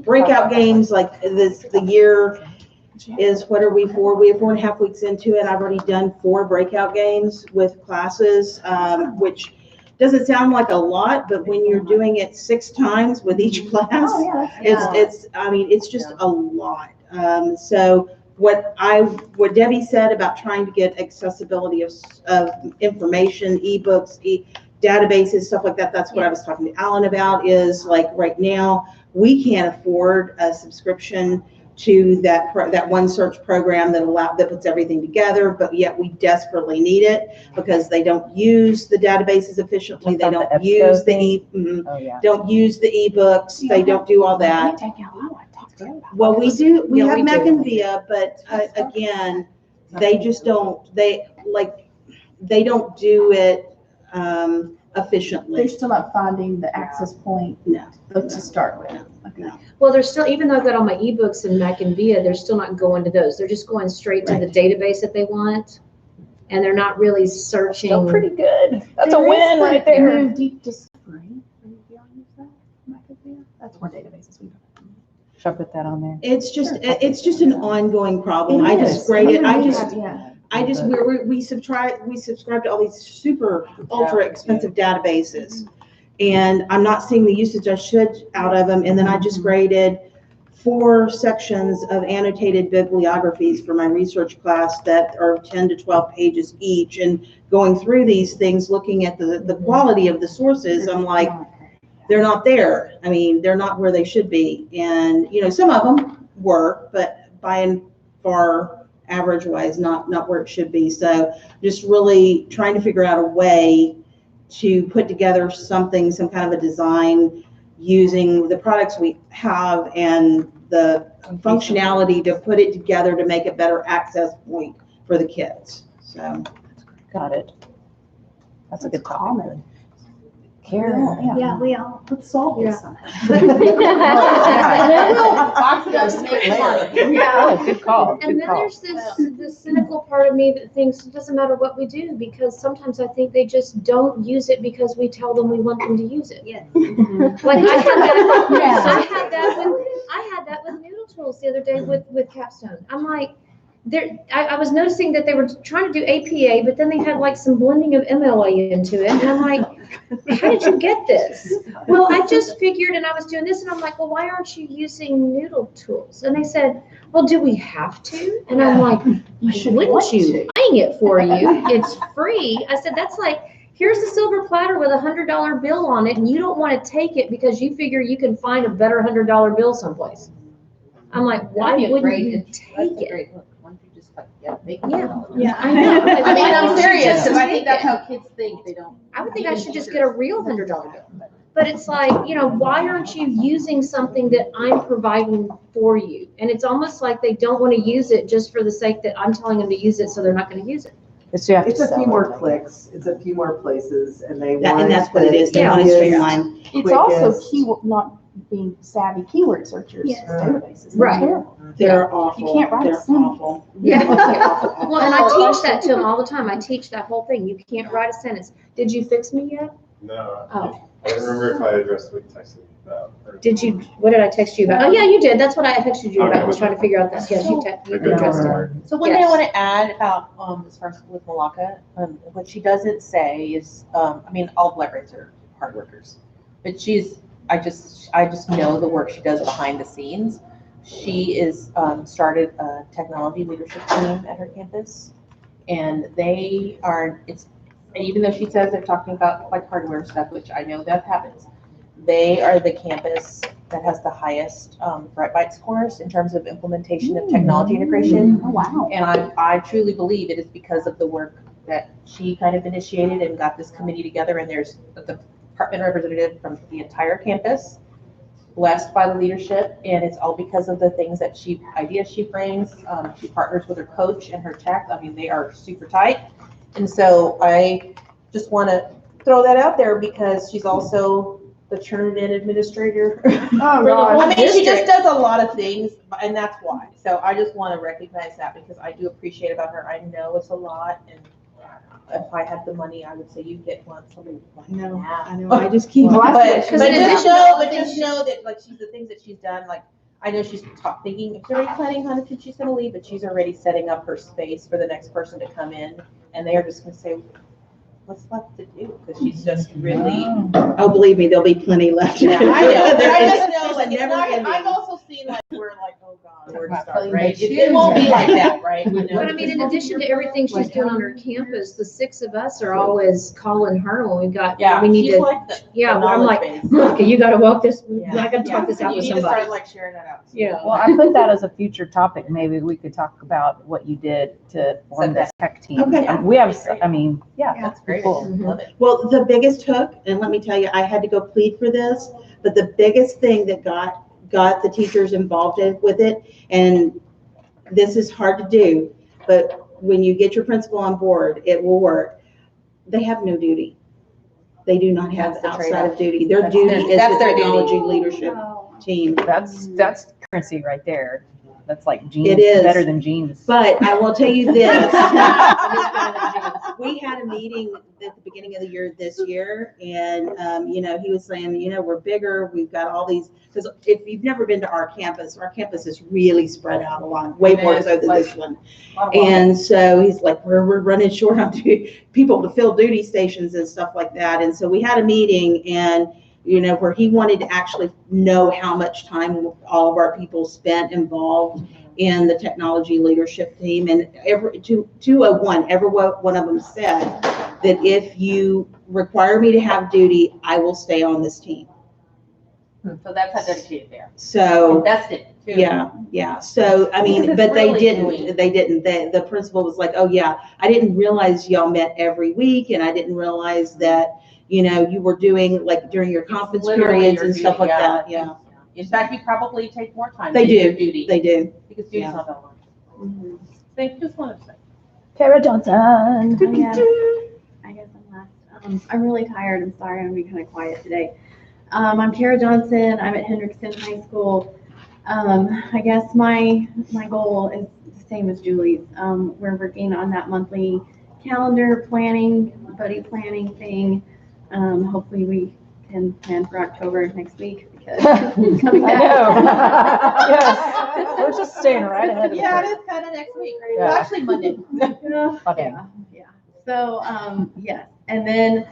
breakout games, like the year is, what are we for? We have 4.5 weeks into it. I've already done 4 breakout games with classes, which doesn't sound like a lot, but when you're doing it 6 times with each class, Oh, yeah. it's just a lot. So what Debbie said about trying to get accessibility of information, ebooks, databases, stuff like that, that's what I was talking to Alan about, is like right now, we can't afford a subscription to that one search program that puts everything together, but yet we desperately need it because they don't use the databases efficiently. They About don't the use EBSCO Oh, yeah. don't use the ebooks. They don't do all that. Well, we do, we Yeah, have we Mac do. and Via, but again, they just don't, they don't do it They're efficiently. still not finding the access point No. to start with. Okay. No. Well, they're still, even though I've got all my ebooks and Mac and Via, they're still not going to those. They're just going straight to the database that they want. And they're not really searching. Still pretty good. That's a There is win the right there. new Deep Discovery. Have you used that? Macadamia? That's more databases. Should I put that on there? It's just an ongoing problem. It I is. just grade it, Yeah. we subscribe to all these super ultra expensive databases. And I'm not seeing the usage I should out of them. And then I just graded 4 sections of annotated bibliographies for my research class that are 10 to 12 pages each. And going through these things, looking at the quality of the sources, I'm like, they're not there. I mean, they're not where they should be. And, some of them work, but by and far, average wise, not where it should be. So just really trying to figure out a way to put together some kind of a design using the products we have and the functionality to put it together to make a better access point for the kids. So. Got it. That's a good topic. Common. Karen. Yeah, we all. Let's solve this Yeah. somehow. Oh, good call. And Good then call. there's this cynical part of me that thinks it doesn't matter what we do, because sometimes I think they just don't use it because we tell them we want them to use it. Yes. Like I had that, Yeah. I had that with Noodle Tools the other day with Capstone. I'm like, I was noticing that they were trying to do APA, but then they had like some blending of MLA into it. And I'm like, how did you get this? Well, I just figured, and I was doing this, and I'm like, well, why aren't you using Noodle Tools? And they said, well, do we have to? And I'm like, wouldn't you? Buying it for you. It's free. I said, that's like, here's a silver platter with $100 bill on it, and you don't want to take it because you figure you can find a better $100 bill someplace. I'm like, why wouldn't you take it? Yeah, I know. I mean, I'm serious, because I think that's how kids think. They don't. I would think I should just get a real $100 bill. But it's like, why aren't you using something that I'm providing for you? And it's almost like they don't want to use it just for the sake that I'm telling them to use it, so they're not going to use it. It's a few more clicks, it's a few more places, and they want. And that's what it is. They Yeah. want to streamline. It's also quickest. not being savvy keyword searchers Yes. for databases. They're Right. terrible. They're awful. You can't write a They're sentence. awful. Yeah. Well, and I teach that to them all the time. I teach that whole thing. You can't write a sentence. Did you fix me yet? No. Oh. I don't remember if I addressed what you texted me about. Did you, what did I text you about? Oh, yeah, you did. That's what I texted you about. I was Okay. trying to figure out this. Yes, you Okay. addressed it. So one thing I Yes. want to add about, as far as with Malaka, what she doesn't say is, I mean, all librarians are hard workers, but I just know the work she does behind the scenes. She is, started a technology leadership team at her campus, and even though she says they're talking about like hardware stuff, which I know that happens, they are the campus that has the highest Brightbyte scores in terms of implementation of technology integration. Oh, wow. And I truly believe it is because of the work that she kind of initiated and got this committee together, and there's the department representative from the entire campus, blessed by the leadership, and it's all because of the things that ideas she brings. She partners with her coach and her tech. I mean, they are super tight. And so I just want to throw that out there because she's also the Turnitin administrator. Oh, I mean, she just does a lot of things, and that's why. So I just want to recognize that because I do appreciate about her. I know it's a lot, and if I had the money, I would say you get one. Somebody would I know, now. I know, I just keep. But Because in just addition to all know, the things that like the things that she's done, like I know she's thinking, she's already planning on if she's gonna leave, but she's already setting up her space for the next person to come in, and they are just gonna say, what's left to do? Because she's just really. Oh, believe me, there'll be plenty left. Yeah, I know. But I just know, There's like, it's never not, ending. I've also seen like we're like, oh God, where to About start, playing right? the It won't be tunes. like that, right? You know? But I mean, in addition to everything she's doing on her campus, the six of us are always calling her when we've got, Yeah, we need she's to, like the yeah, well, I'm knowledge like, base. Monica, you gotta walk this, Yeah. I gotta talk this out You with need to somebody. start like sharing that out. Yeah. Well, I put that as a future topic. Maybe we could talk about what you did to form this tech team. Okay. We have, I mean, yeah, That's great. cool. Love it. Well, the biggest hook, and let me tell you, I had to go plead for this, but the biggest thing that got the teachers involved with it, and this is hard to do, but when you get your principal on board, it will work. They have no duty. They do not have That's the outside trade-off. of duty. Their That's duty their- is that's the their duty. technology leadership team. That's currency right there. That's like jeans, It is. better than jeans. But I will tell you this. We had a meeting at the beginning of the year this year, and, he was saying, we're bigger, we've got all these, because if you've never been to our campus is really spread out a lot, way more so than this one. And so he's like, we're running short on people to fill duty stations and stuff like that. And so we had a meeting, and where he wanted to actually know how much time all of our people spent involved in the technology leadership team. And every one of them said that if you require me to have duty, I will stay on this team. So that's how dedicated they are. So, Invested too. yeah. So, I mean, Because but it's they really didn't, the principal was like, oh yeah, I didn't realize y'all met every week, and I didn't realize that, you were doing like during your conference Literally periods your and stuff duty, like that, yeah. In fact, you probably take more time. They than your do. Duty. They do. Because duty's Yeah. not that long. They just want to say. Kara Johnson. I guess I'm last. I'm really tired. I'm sorry. I'm gonna be kind of quiet today. I'm Kara Johnson. I'm at Hendrickson High School. I guess my goal is the same as Julie's. We're working on that monthly calendar planning, buddy planning thing. Hopefully we can plan for October next week because it's coming I back. know. Yes, we're just staying right ahead of Yeah, it. it is kind of next week, right? Yeah. Well, actually Monday. Okay. Yeah. So, yes. And then,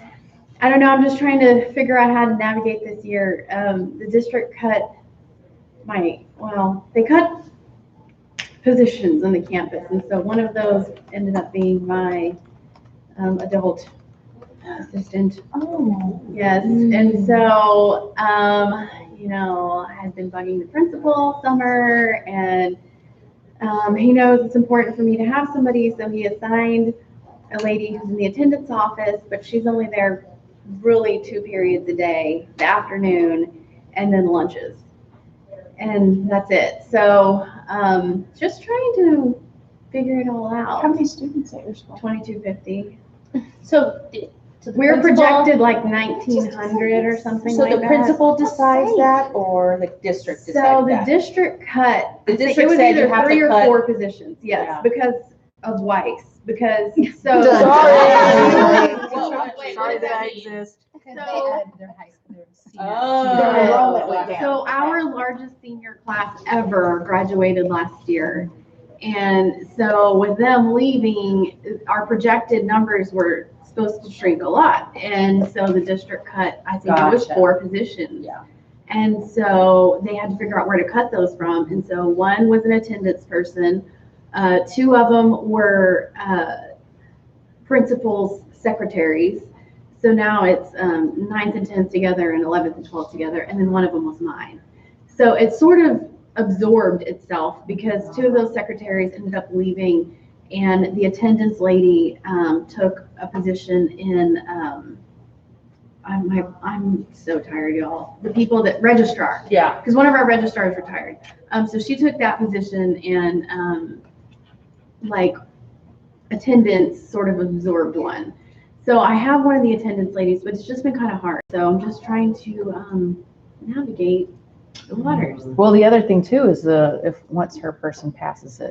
I don't know, I'm just trying to figure out how to navigate this year. The district cut they cut positions on the campus. And so one of those ended up being my adult assistant. Oh. Yes. And so, I had been bugging the principal all summer, and he knows it's important for me to have somebody, so he assigned a lady who's in the attendance office, but she's only there really 2 periods a day, the afternoon, and then lunches. And that's it. So just trying to figure it all out. How many students at your school? 2250. So We're projected like 1900 or something So like the that. principal decides that, or the district So decides the that? district cut, The I think district it was said you either have to 3 or cut- 4 positions, yes, Yeah. because of Weiss, because, so. Sorry. Well, Sorry that I exist. So- enrollment went down. So our largest senior class ever graduated last year. And so with them leaving, our projected numbers were supposed to shrink a lot. And so the district cut, I think it was Gotcha. 4 positions. Yeah. And so they had to figure out where to cut those from. And so one was an attendance person. 2 of them were principals' secretaries. So now it's 9th and 10th together and 11th and 12th together. And then one of them was mine. So it sort of absorbed itself because 2 of those secretaries ended up leaving, and the attendance lady took a position in I'm so tired, y'all. The people that registrar, Yeah. because one of our registrars retired. So she took that position, and like attendance sort of absorbed one. So I have one of the attendance ladies, but it's just been kind of hard. So I'm just trying to navigate the waters. Well, the other thing too is if once her person passes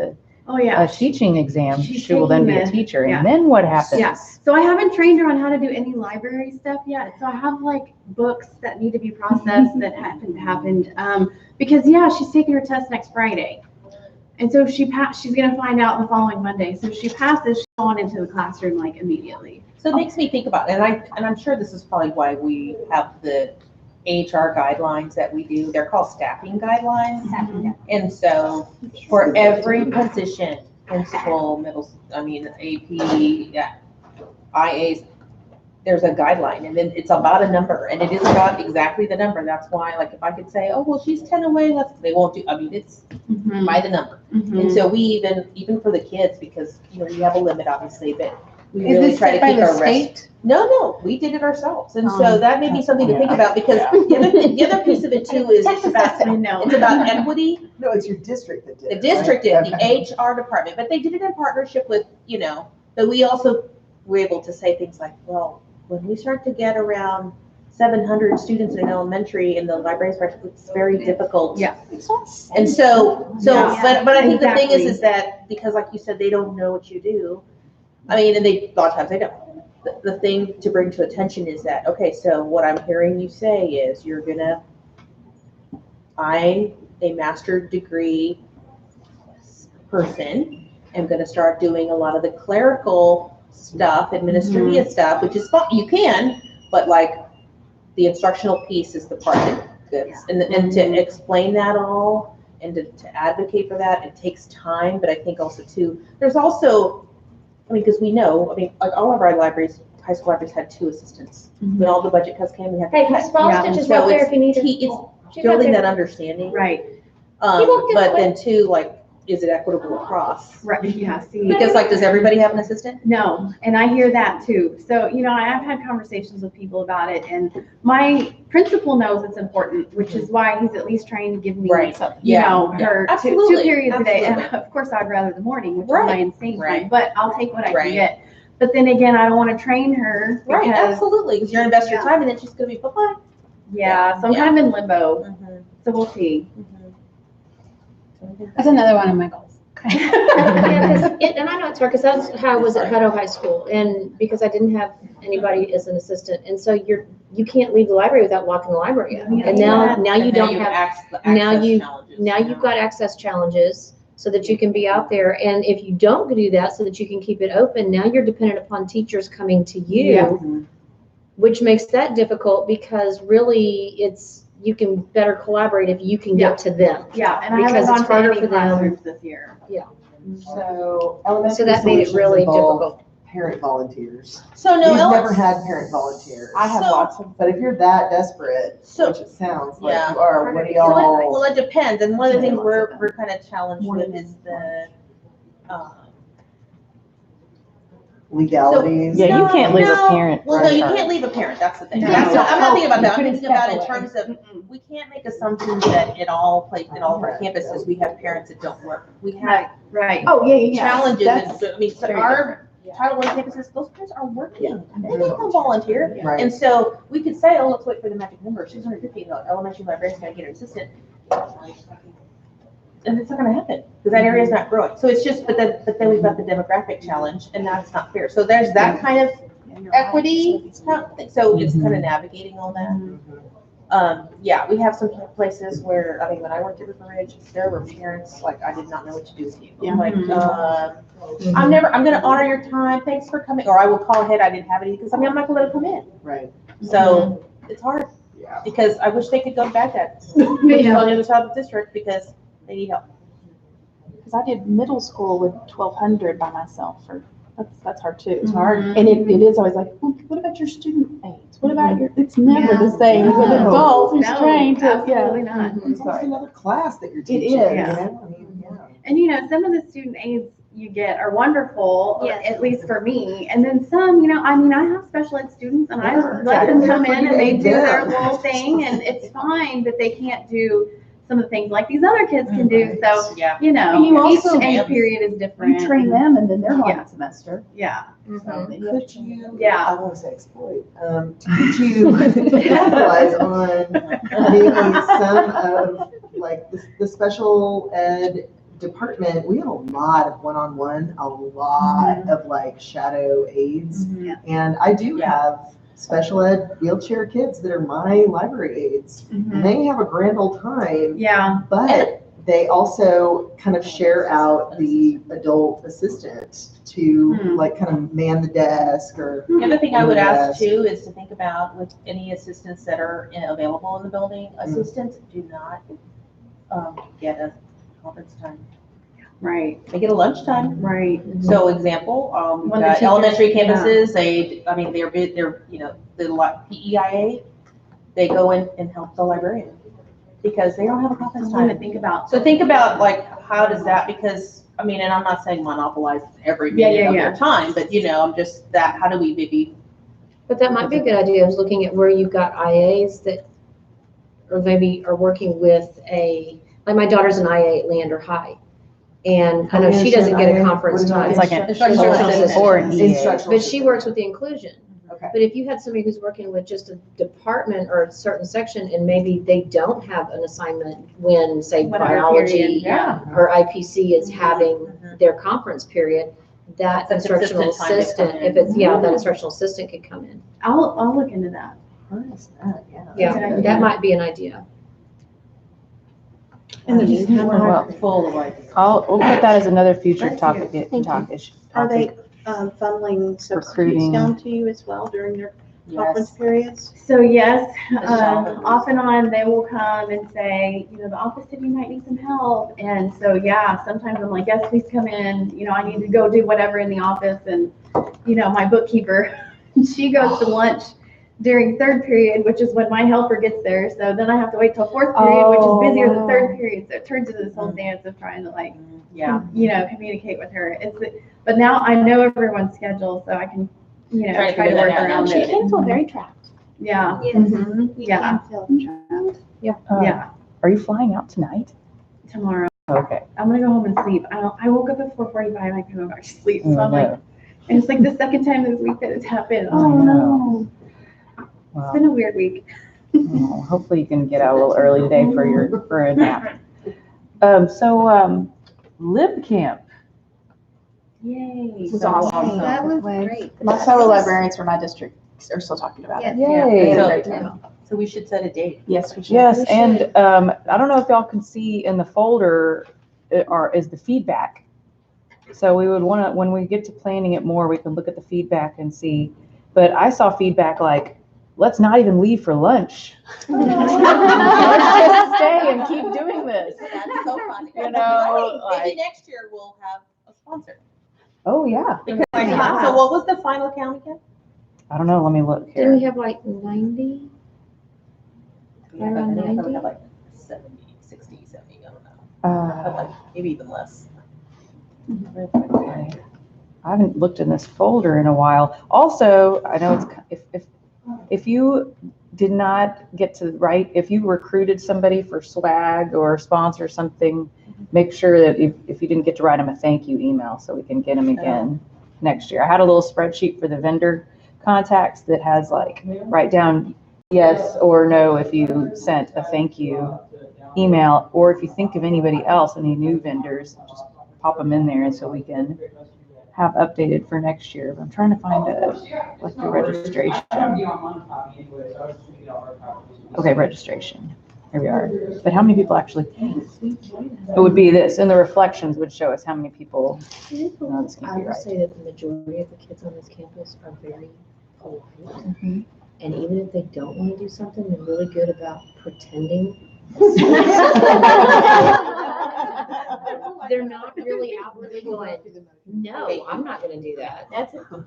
Oh yeah. a teaching exam, She's she will then be taking a the- teacher. yeah. And then what happens? Yeah. So I haven't trained her on how to do any library stuff yet. So I have like books that need to be processed that haven't happened. Because yeah, she's taking her test next Friday. And so if she she's gonna find out the following Monday. So if she passes, she's going into the classroom like immediately. So it makes me think about, and I'm sure this is probably why we have the HR guidelines that we do. They're called staffing guidelines. And so for every position, principal, AP, yeah, IAs, there's a guideline, and then it's about a number, and it is about exactly the number. That's why, like, if I could say, oh, well, she's 10 away, they won't do, it's by the number. And so we even for the kids, because, we have a limit, obviously, but we really try to keep our rest. No, we did it ourselves. And so that may be something to think about, because the other piece of it too is it's about equity. No, it's your district that did The it. district right? did, the HR department, but they did it in partnership with, but we also were able to say things like, well, when we start to get around 700 students in elementary in the libraries, it's very difficult. Yeah. And so, Yeah. but I think the thing Exactly. is that, because like you said, they don't know what you do. And a lot of times they don't. The thing to bring to attention is that, okay, so what I'm hearing you say is I'm a master's degree person, am gonna start doing a lot of the clerical stuff, administrative stuff, which is fun, you can, but like the instructional piece is the part that goods. And to explain that all and to advocate for that, it takes time, but I think also too, there's also, because we know, like all of our libraries, high school libraries had 2 assistants. When all the budget cuts came, we had. Hey, Miss Bostic is right there if you need her. It's building that understanding. Right. But then too, like, is it equitable across? Right. Yeah. See. Because like, does everybody have an assistant? No, and I hear that too. So, I have had conversations with people about it, and my principal knows it's important, which is why he's at least trying to give me, Right. her two Absolutely. periods a day. And Absolutely. of course, I'd rather the morning, which Right. is my insane Right. time, but I'll take what I Right. can get. But then again, I don't want to train her Right, because, absolutely, because you're gonna invest your time and then she's gonna be bye-bye. yeah, so I'm kind of in limbo. So we'll see. That's another one of my goals. Yeah, 'cause and I know it's hard, because that's how I was at Hutto High School, and because I didn't have anybody as an assistant, and so you can't leave the library without locking the library up. And now you don't have, now you've got access challenges, so that you can be out there, and if you don't do that, so that you can keep it open, now you're dependent upon teachers coming to you, which makes that difficult, because really you can better collaborate if you can get to them. Yeah, and I Because haven't it's gone to harder any for them. classrooms this year. So elementary So that made it solutions really involve difficult. parent volunteers. So no, We've never Ellis- had parent volunteers. I have So- lots of. But if you're that desperate, So- which it sounds like Yeah. you are, what do Well, y'all? it depends, and one of the things we're kind of challenged with is the, Legalities? Yeah, you can't leave a No, parent. Well, no, you charge. can't leave a parent, that's the thing. No. I'm not thinking about that, I'm You thinking about it in couldn't terms step of, we can't make assumptions that in all of our campuses, we have parents that don't work. We have Right. Oh, yeah. challenges, That's so our Title I campuses, those parents are working, they can come volunteer. Right. And so we could say, oh, let's wait for the magic number, 650, the elementary librarian's gotta get an assistant. And it's not gonna happen, because that area is not growing. So it's just, but then we've got the demographic challenge, and that's not fair. So there's that kind of equity, so it's kind of navigating all that. Yeah, we have some places where, I mean, when I worked at River Ridge, there were parents, like, I did not know what to do with you. I'm like, I'm gonna honor your time, thanks for coming, or I will call ahead, I didn't have any, because I mean, I'm not gonna let them come in. Right. So, it's hard, Yeah. because I wish they could go back at on the other side of the district, because they need help. Because I did middle school with 1,200 by myself, or that's hard too. It's hard. And it is always like, well, what about your student aides? What about your, it's never the same with adults who's trained to, Absolutely not. It's almost another class that you're It teaching. is. You know? I mean, yeah. And you know, some of the student aids you get are wonderful, Yes. at least for me. And then some, you know, I mean, I have special ed students and I Yeah. let them come in and they do their Yeah. little thing and it's fine, but they can't do some of the things like these other kids can do. So, Yeah. you know, And you each also- age period is different. You train them and then they're Yeah. gone a semester. Yeah. So then you have Could to- you, Yeah. I want to say exploit, could you capitalize on maybe some of, like, the special ed department? We have a lot of one-on-one, a lot of like shadow aides. And I do have special ed wheelchair kids that are my library aides. And they have a grand old time, Yeah. but they also kind of share out the adult assistant to like kind of man the desk or. The other thing I would ask Yes. too is to think about with any assistants that are available in the building, assistants do not get a conference time. Right. They get a lunchtime. Right. So example, When the teachers- elementary yeah. campuses, they're, you know, the PEIA, they go in and help the librarian because they don't have a conference Something to time. think about. So think about like, how does that, because, I mean, and I'm not saying monopolize every Yeah, minute yeah, of yeah. their time, but you know, I'm just that, how do we maybe, But that might be a good idea, is looking at where you've got IAs that, or maybe are working with like my daughter's an IA at Leander High. And I know she doesn't get a conference time. It's like an Instructional instructional assistant. or an EA. Instructional But she works with the inclusion. Okay. But if you had somebody who's working with just a department or a certain section and maybe they don't have an assignment when, say, Whatever period, biology yeah. or IPC is having their conference period, that That's instructional consistent time to come assistant, in. if it's, yeah, that instructional assistant could come in. I'll look into that. Harness that, yeah. Yeah, that might be an idea. in the meantime, Well, I'm full of like. we'll put that as another future topic. Thank you. topic. Are they funneling substitutes Recruiting. down to you as well during their conference Yes. periods? So yes, shop. off and on, they will come and say, you know, the office said you might need some help. And so, yeah, sometimes I'm like, yes, please come in. You know, I need to go do whatever in the office. And, you know, my bookkeeper, she goes to lunch during third period, which is when my helper gets there. So then I have to wait till fourth period, which is busier than third period. So it turns into this whole dance of trying to like, Yeah. you know, communicate with her. But now I know everyone's schedule, so I can, you know, Try to try to figure work that out. around She it. can feel very trapped. Yeah. Yes. Mhm. You Yeah. can feel trapped. Yeah. Are you flying out tonight? Tomorrow. Okay. I'm gonna go home and sleep. I woke up at 4:45 and I couldn't go back to sleep. So I'm like, No. and it's like the second time this week that it's happened. I Oh know. no. It's Well, been a weird week. hopefully you can get out a little early today for a nap. Lib camp. Yay. It was awesome. That was Way. great. My fellow librarians from my district are still talking about it. Yes. Yay. They had a So- great time. So we should set a date. Yes, we should. Yes, and I don't know if y'all can see in the folder is the feedback. So we would want to, when we get to planning it more, we can look at the feedback and see. But I saw feedback like, let's not even leave for lunch. Let's just stay and keep doing this. That's so funny. You know, Maybe like- next year we'll have a sponsor. Oh, yeah. Because, so what was the final count again? I don't know. Let me look Didn't we here. have like 90? Yeah, Around I think we 90? had like 70, 60, 70, I don't know. But like, maybe even less. Okay. I haven't looked in this folder in a while. Also, I know it's, if you did not get to write, if you recruited somebody for swag or sponsor something, make sure that if you didn't get to write them a thank you email so we can get them again next year. I had a little spreadsheet for the vendor contacts that has like, write down yes or no if you sent a thank you email, or if you think of anybody else, any new vendors, just pop them in there and so we can have updated for next year, but I'm trying to find like the registration. Okay, registration. Here we are. But how many people actually came? It would be this, and the reflections would show us how many people. No, this can't I be will right. say that the majority of the kids on this campus are very polite. Mhm. And even if they don't want to do something, they're really good about pretending. They're not really outwardly going, no, I'm not gonna do that.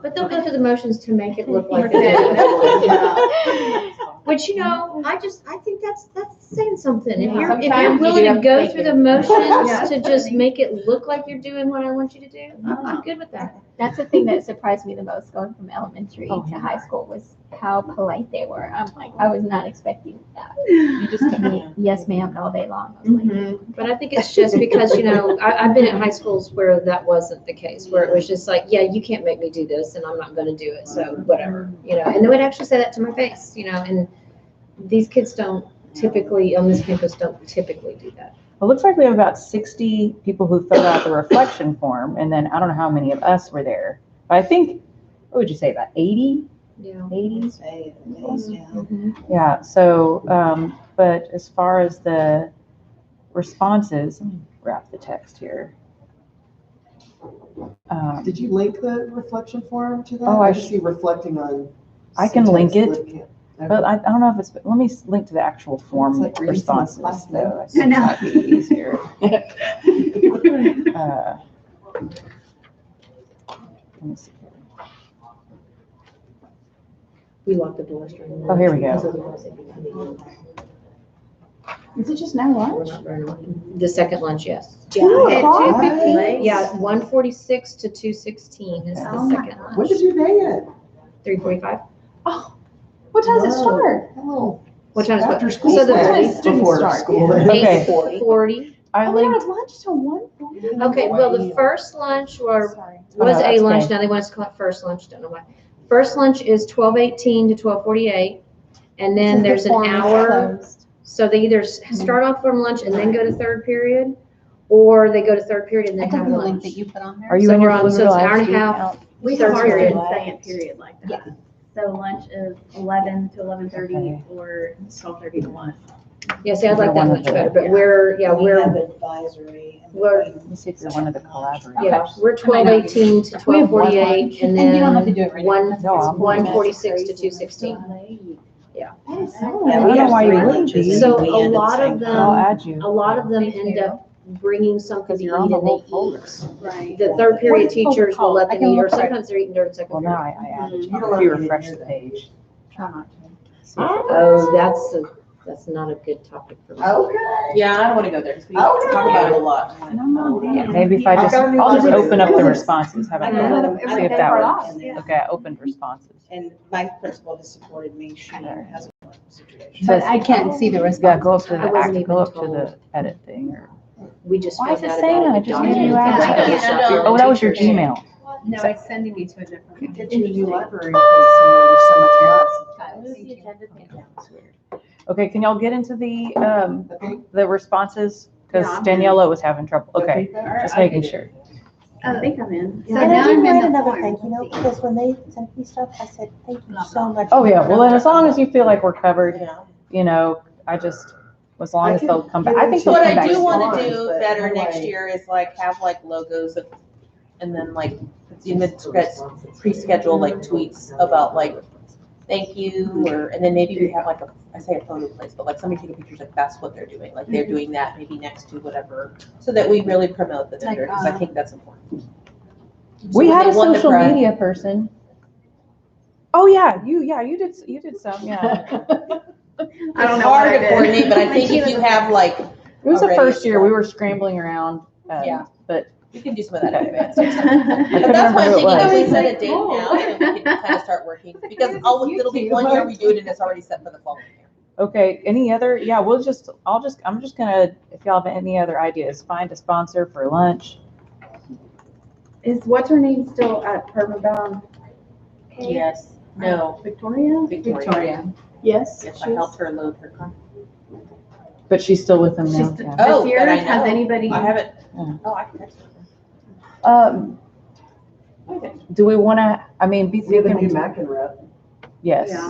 But they'll go through the motions to make it look like they're doing it. Which, you know, I think that's saying something. If you're Sometimes you willing do to have go to through fake the it. motions to just make it look like you're doing what I want you to do, I'm good with that. That's the thing that surprised me the most going from elementary Oh, to yeah. high school was how polite they were. I'm like, I was not expecting that. You just Yes, ma'am, all day long. I was like, Mm-hmm. But I think it's just because, you know, I've been at high schools where that wasn't the case, where it was just like, yeah, you can't make me do this and I'm not gonna do it, so whatever, you know, and they would actually say that to my face, you know, and these kids don't typically, on this campus, don't typically do that. It looks like we have about 60 people who filled out the reflection form, and then I don't know how many of us were there. But I think, what would you say, about 80? Yeah. 80? Mm-hmm. Yeah, so, but as far as the responses, let me wrap the text here. Did you link the reflection form to that? Oh, I just see reflecting on. I can link CTX it, Librarians. but I don't know if it's, let me link to the actual form It's like reading from a responses, class though. note. I think that'd be easier. Let me see. We locked the doors during. Oh, here we go. because of the ones that you couldn't- Is it just now we're lunch? not very lucky. The second lunch, yes. At 2:15? Yeah, 1:46 to 2:16 is the Oh my second When lunch. did your day end? 3:45. What time does it start? Oh. What time is what? After school. So the- What time does students Before start? school. Okay. 8:40. I Oh, we don't linked, have lunch till 1:40? Okay, well, the first lunch was Sorry. Oh, no, a that's lunch, okay. now they want us to call it first lunch, don't know why. First lunch is 12:18 to 12:48, and then there's an hour. So they either start off from lunch and then go to third period, or they go to third period and I then took have the link lunch. that you put on there. are you So in your we're on- so it's an hour and a Live half. account? We Third have ours period. in second period like that. So lunch is 11 to 11:30 Okay. or 12:30 to 1. Yeah, see, I'd like You're that one of much the- better, but we're Advisory. we're, Let me see if you're one of the collaborators. yeah, we're 12:18 to We have one 12:48, and And you don't have to then do it right now. No, I'm- 1:46 to 2:16. That is so I late. don't know why you wouldn't be. So a lot of I'll them, add you. a lot of them end up bringing something to Because eat you're on the and whole they folder. eat. Right. The third period What is it called? teachers will let I them can eat, or look for it. sometimes they're eating during second Well, now period. I added you. You don't If you have to refresh do the that. page. Try not to. See if it Oh, that's not a good topic for me. Okay. Yeah, I don't want to go there, because we Okay. talk about it a lot. Maybe if I'll just open up the responses. How about I know. that? See if that works. Okay, I opened responses. And my principal has supported me, she has a situation. But I can't see the Yeah, response. go up to I the, wasn't go up even to the told. edit thing or. We just Why is found it out saying about that? I it. just gave you Documented. access. Oh, that was your Gmail. No, it's sending me to a different one. Get you a new library because there's so much else. Okay, can y'all get into Okay. the responses? Yeah, Because I'm Daniela was having trouble. Okay, just making sure. I think I'm in. So And now I did I'm in write the another form. thank you note, because when they sent me stuff, I said, thank you so much. Oh, yeah, well, then as long as you feel like we're covered, Yeah. you know, as long I as can they'll come back. get I think they'll What come I back. do soon. want to soon. do But better no next way. year is like have like logos of, and then like in the pre-schedule like tweets about like, thank you, or, and then maybe we have like I say a photo place, but like somebody take a picture like that's what they're doing, like they're doing that maybe next to whatever, so that we really promote the vendor, because I think that's important. We So when had a they won the social prize- media person. Oh, yeah, you did some, yeah. I don't It's know what hard I to did. coordinate, but I think if you have like, It was the already first year, we done. were scrambling around, Yeah. but we can do some of that in advance. I But couldn't that's why I'm remember who it thinking if we was. set a date now, then we can kind of start working, because it'll be 1 year we do it and it's already set for the following year. Okay, any other, yeah, I'm just gonna, if y'all have any other ideas, find a sponsor for lunch. Is what's her name still at Permabound? Yes, no, Victoria? Victoria. Yes. yes, I helped her load her car. But she's still with them now. She's yeah. Oh, this year, but I has know. anybody? I haven't, Yeah. oh, I can text her. do we want to, I mean, be We have a new thinking, Mackin rep. yes. Yeah.